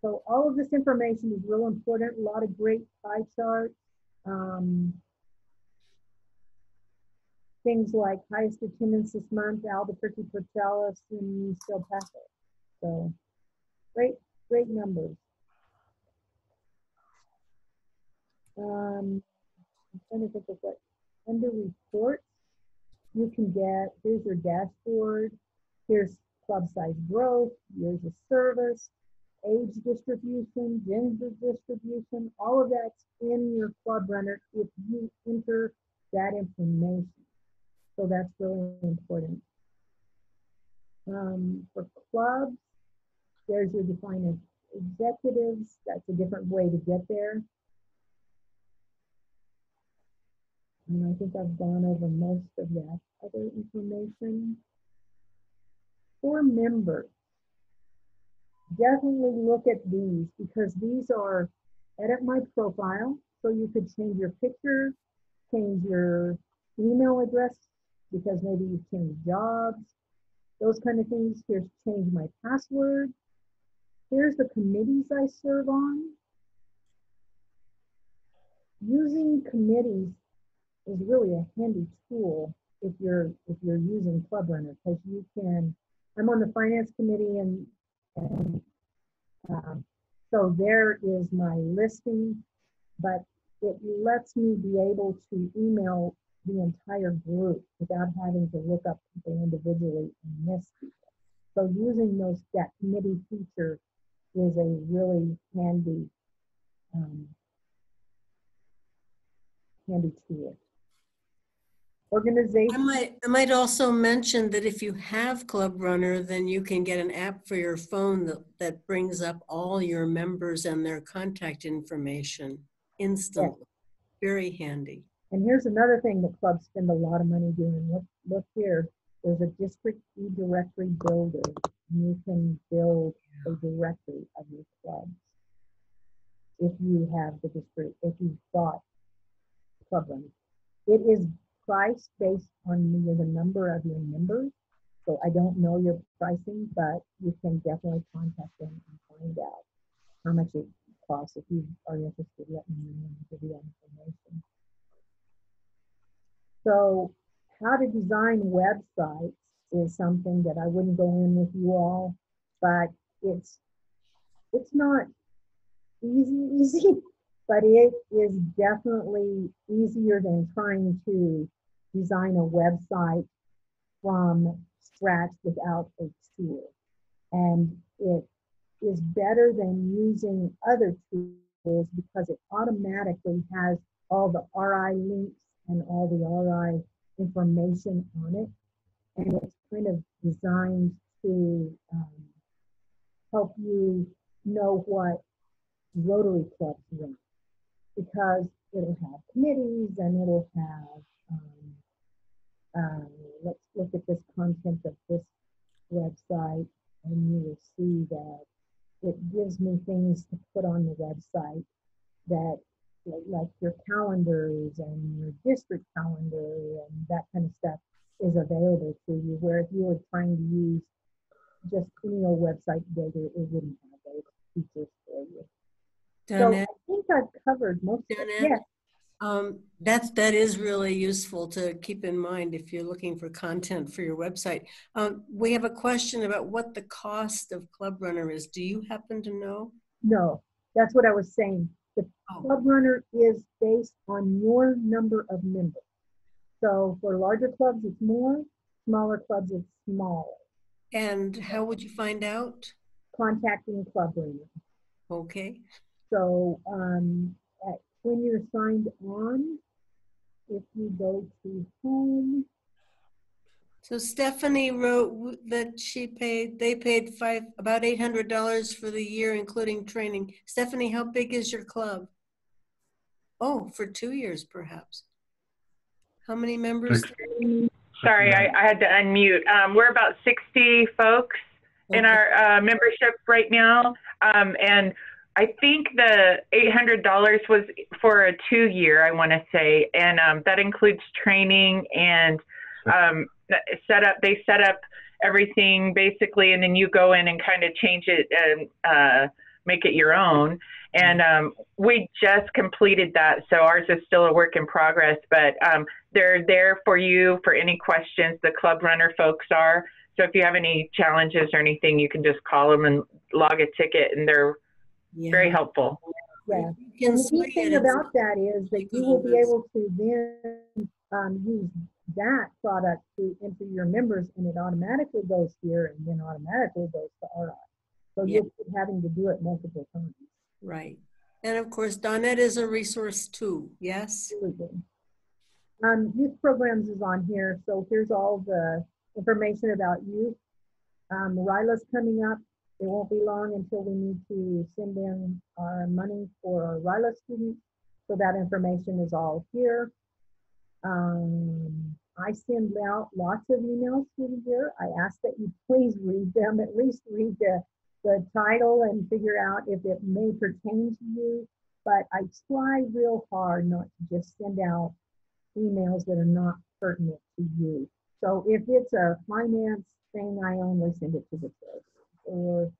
Speaker 3: So all of this information is real important. A lot of great pie charts. Things like highest attendance this month, Albuquerque, Portales, and East El Paso. So great numbers. I'm trying to think of what, under reports, you can get, here's your dashboard, here's club size growth, here's a service, age distribution, gender distribution, all of that's in your Club Runner if you enter that information. So that's really important. For clubs, there's your define executives. That's a different way to get there. And I think I've gone over most of that other information. For members, definitely look at these because these are edit my profile. So you could change your picture, change your email address because maybe you've changed jobs, those kind of things. Here's change my password. Here's the committees I serve on. Using committees is really a handy tool if you're using Club Runner because you can. I'm on the finance committee and so there is my listing, but it lets me be able to email the entire group without having to look up people individually and miss people. So using that committee feature is a really handy tool. Organization.
Speaker 2: I might also mention that if you have Club Runner, then you can get an app for your phone that brings up all your members and their contact information instantly. Yes. Very handy.
Speaker 3: And here's another thing that clubs spend a lot of money doing. Look here. There's a district e-directory builder. You can build a directory of your clubs if you have the district, if you've bought Club Runner. It is priced based on the number of your members. So I don't know your pricing, but you can definitely contact them and find out how much it costs. If you are interested, let me know and give you that information. So how to design websites is something that I wouldn't go in with you all, but it's not easy, but it is definitely easier than trying to design a website from scratch without a tool. And it is better than using other tools because it automatically has all the RI links and all the RI information on it. And it's kind of designed to help you know what Rotary clubs run, because it'll have committees and it'll have, let's look at this content of this website, and you will see that it gives me things to put on the website that, like your calendars and your district calendar and that kind of stuff is available to you, where if you were trying to use just any old website builder, it wouldn't have those features for you. So I think I've covered most of it. Yes.
Speaker 2: That is really useful to keep in mind if you're looking for content for your website. We have a question about what the cost of Club Runner is. Do you happen to know?
Speaker 3: No, that's what I was saying. The Club Runner is based on your number of members. So for larger clubs, it's more. Smaller clubs, it's smaller.
Speaker 2: And how would you find out?
Speaker 3: Contacting Club Runner.
Speaker 2: Okay.
Speaker 3: So when you're signed on, if you go to home.
Speaker 2: So Stephanie wrote that they paid about $800 for the year, including training. Stephanie, how big is your club? Oh, for 2 years, perhaps. How many members?
Speaker 14: Sorry, I had to unmute. We're about 60 folks in our membership right now. And I think the $800 was for a 2-year, I want to say. And that includes training and they set up everything basically, and then you go in and kind of change it and make it your own. And we just completed that, so ours is still a work in progress, but they're there for you for any questions. The Club Runner folks are. So if you have any challenges or anything, you can just call them and log a ticket, and they're very helpful.
Speaker 3: Yeah. And the key thing about that is that you will be able to then use that product to enter your members, and it automatically goes here and then automatically goes to RI. So you'll keep having to do it multiple times.
Speaker 2: Right. And of course, Donette is a resource too, yes?
Speaker 3: Absolutely. Youth programs is on here. So here's all the information about youth. RILA's coming up. It won't be long until we need to send in our money for our RILA students. So that information is all here. I send out lots of emails through the year. I ask that you please read them, at least read the title and figure out if it may pertain to you. But I try real hard not to just send out emails that are not pertinent to you. So if it's a finance thing, I only send it to the church or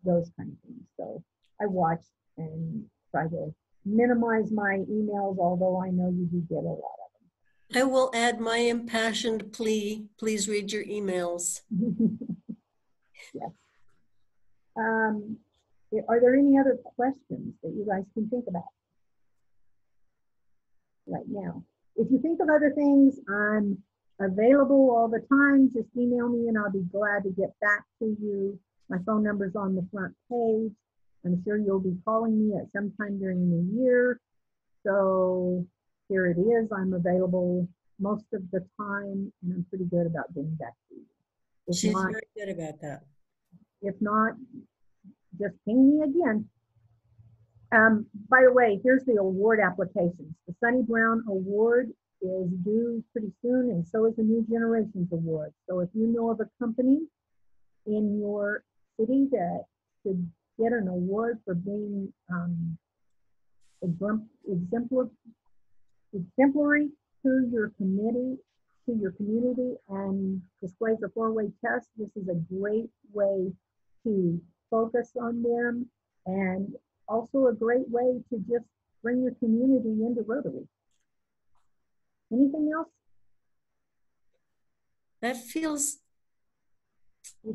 Speaker 3: those kind of things. So I watch and try to minimize my emails, although I know you do get a lot of them.
Speaker 2: I will add my impassioned plea. Please read your emails.
Speaker 3: Yes. Are there any other questions that you guys can think about right now? If you think of other things, I'm available all the time. Just email me and I'll be glad to get back to you. My phone number's on the front page. I'm sure you'll be calling me at some time during the year. So here it is. I'm available most of the time, and I'm pretty good about getting back to you.
Speaker 2: She's very good about that.
Speaker 3: If not, just ping me again. By the way, here's the award applications. The Sunny Brown Award is due pretty soon, and so is the New Generations Award. So if you know of a company in your city that should get an award for being exemplary to your community, and displays a 4-way test, this is a great way to focus on them, and also a great way to just bring your community into Rotary. Anything else?
Speaker 2: That feels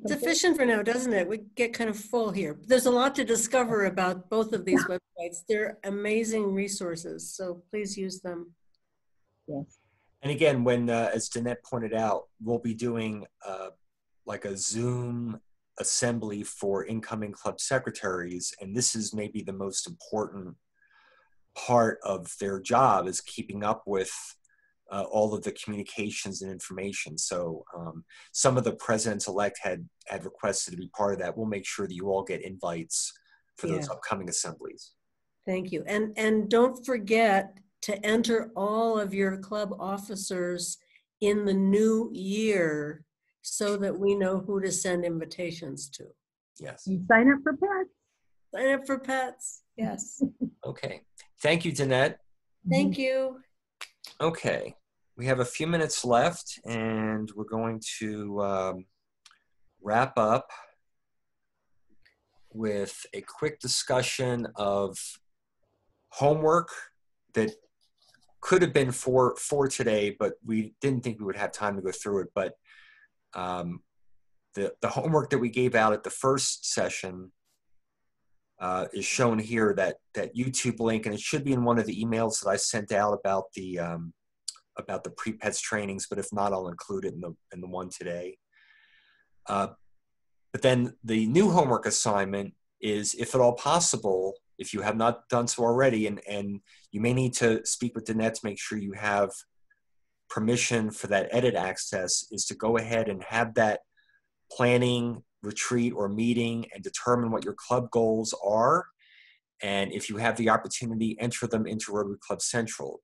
Speaker 2: sufficient for now, doesn't it? We get kind of full here. There's a lot to discover about both of these websites. They're amazing resources, so please use them.
Speaker 3: Yes.
Speaker 1: And again, when, as Danette pointed out, we'll be doing like a Zoom assembly for incoming club secretaries, and this is maybe the most important part of their job, is keeping up with all of the communications and information. So some of the presidents-elect had requested to be part of that. We'll make sure that you all get invites for those upcoming assemblies.
Speaker 2: Thank you. And don't forget to enter all of your club officers in the new year so that we know who to send invitations to.
Speaker 1: Yes.
Speaker 3: And sign up for pets.
Speaker 2: Sign up for pets, yes.
Speaker 1: Okay. Thank you, Danette.
Speaker 2: Thank you.
Speaker 1: Okay. We have a few minutes left, and we're going to wrap up with a quick discussion of homework that could have been for today, but we didn't think we would have time to go through it. But the homework that we gave out at the first session is shown here, that YouTube link, and it should be in one of the emails that I sent out about the pre-pets trainings. But if not, I'll include it in the one today. But then the new homework assignment is, if at all possible, if you have not done so already, and you may need to speak with Danette to make sure you have permission for that edit access, is to go ahead and have that planning retreat or meeting and determine what your club goals are. And if you have the opportunity, enter them into Rotary Club Central.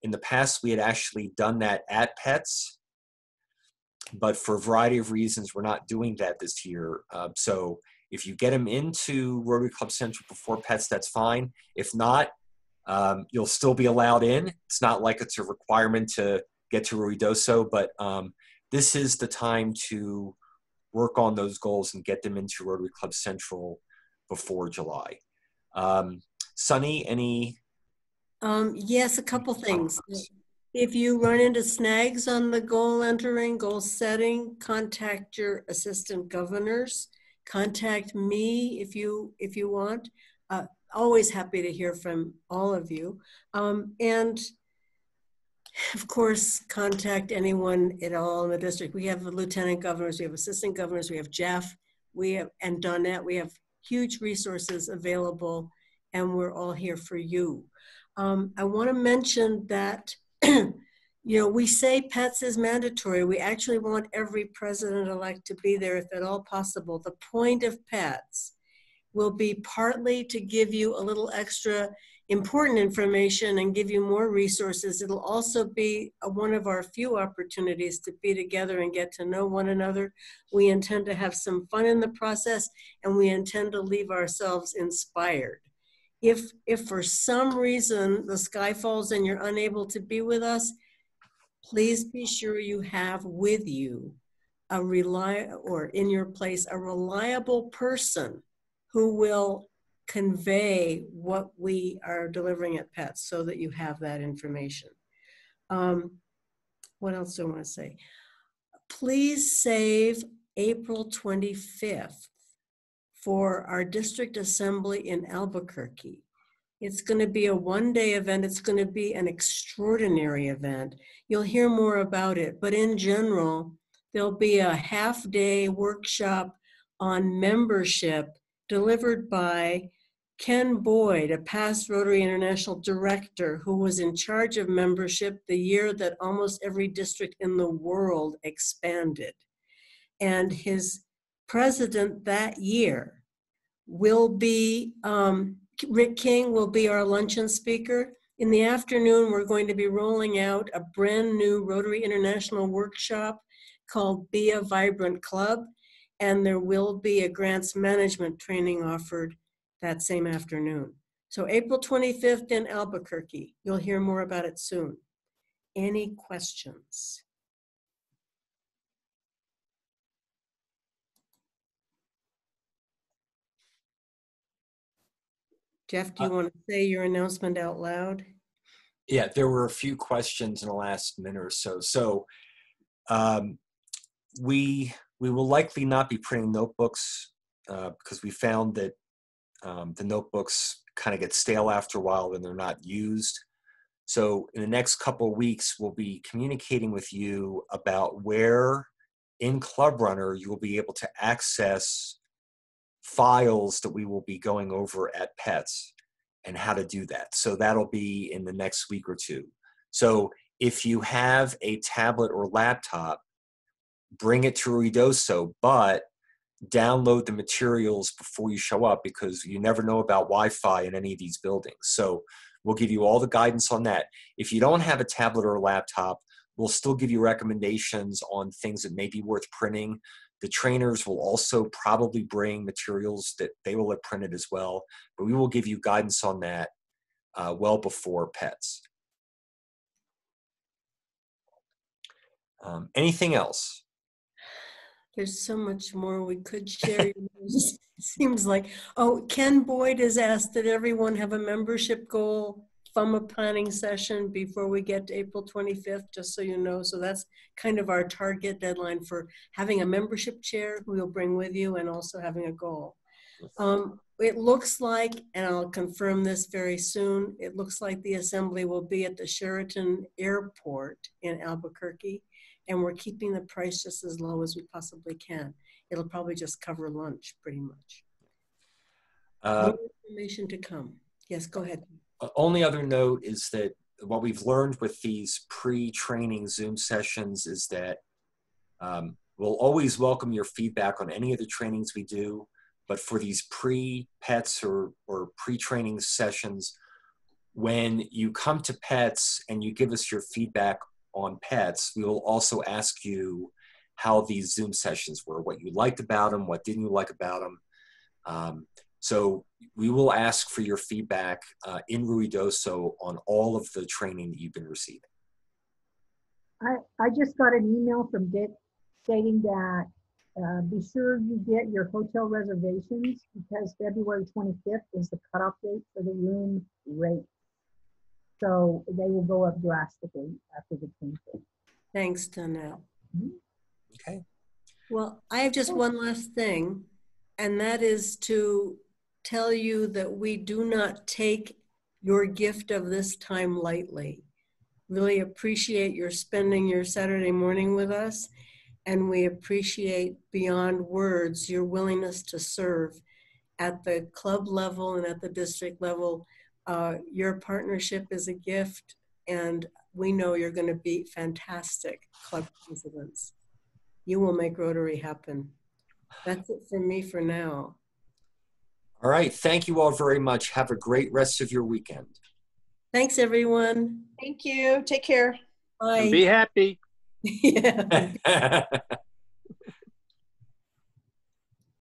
Speaker 1: In the past, we had actually done that at Pets, but for a variety of reasons, we're not doing that this year. So if you get them into Rotary Club Central before Pets, that's fine. If not, you'll still be allowed in. It's not like it's a requirement to get to Ruidoso, but this is the time to work on those goals and get them into Rotary Club Central before July. Sunny, any?
Speaker 2: Yes, a couple things. If you run into snags on the goal entering, goal setting, contact your assistant governors. Contact me if you want. Always happy to hear from all of you. And of course, contact anyone at all in the district. We have lieutenant governors, we have assistant governors, we have Jeff, and Donette. We have huge resources available, and we're all here for you. I want to mention that we say Pets is mandatory. We actually want every president-elect to be there if at all possible. The point of Pets will be partly to give you a little extra important information and give you more resources. It'll also be one of our few opportunities to be together and get to know one another. We intend to have some fun in the process, and we intend to leave ourselves inspired. If for some reason the sky falls and you're unable to be with us, please be sure you have with you in your place a reliable person who will convey what we are delivering at Pets, so that you have that information. What else do I want to say? Please save April 25th for our district assembly in Albuquerque. It's going to be a one-day event. It's going to be an extraordinary event. You'll hear more about it, but in general, there'll be a half-day workshop on membership delivered by Ken Boyd, a past Rotary International director who was in charge of membership the year that almost every district in the world expanded. And his president that year will be, Rick King will be our luncheon speaker. In the afternoon, we're going to be rolling out a brand new Rotary International workshop called Be a Vibrant Club. And there will be a grants management training offered that same afternoon. So April 25th in Albuquerque. You'll hear more about it soon. Any questions? Jeff, do you want to say your announcement out loud?
Speaker 1: Yeah, there were a few questions in the last minute or so. So we will likely not be printing notebooks because we found that the notebooks kind of get stale after a while and they're not used. So in the next couple of weeks, we'll be communicating with you about where in Club Runner you will be able to access files that we will be going over at Pets and how to do that. So that'll be in the next week or two. So if you have a tablet or laptop, bring it to Ruidoso, but download the materials before you show up, because you never know about Wi-Fi in any of these buildings. So we'll give you all the guidance on that. If you don't have a tablet or a laptop, we'll still give you recommendations on things that may be worth printing. The trainers will also probably bring materials that they will have printed as well, but we will give you guidance on that well before Pets. Anything else?
Speaker 2: There's so much more we could share. It seems like, oh, Ken Boyd has asked that everyone have a membership goal FUMA planning session before we get to April 25th, just so you know. So that's kind of our target deadline for having a membership chair who you'll bring with you and also having a goal. It looks like, and I'll confirm this very soon, it looks like the assembly will be at the Sheraton Airport in Albuquerque, and we're keeping the price just as low as we possibly can. It'll probably just cover lunch pretty much. More information to come. Yes, go ahead.
Speaker 1: Only other note is that what we've learned with these pre-training Zoom sessions is that we'll always welcome your feedback on any of the trainings we do, but for these pre-pets or pre-training sessions, when you come to pets and you give us your feedback on pets, we will also ask you how these Zoom sessions were, what you liked about them, what didn't you like about them. So we will ask for your feedback in Ruidoso on all of the training that you've been receiving.
Speaker 3: I just got an email from Dick stating that be sure you get your hotel reservations because February 25th is the cutoff date for the room rate. So they will go up drastically after the 25th.
Speaker 2: Thanks, Donnell.
Speaker 1: Okay.
Speaker 2: Well, I have just one last thing, and that is to tell you that we do not take your gift of this time lightly. Really appreciate your spending your Saturday morning with us, and we appreciate beyond words your willingness to serve at the club level and at the district level. Your partnership is a gift, and we know you're going to be fantastic club presidents. You will make Rotary happen. That's it for me for now.
Speaker 1: All right. Thank you all very much. Have a great rest of your weekend.
Speaker 2: Thanks, everyone.
Speaker 13: Thank you. Take care.
Speaker 2: Bye.
Speaker 6: And be happy.
Speaker 2: Yeah.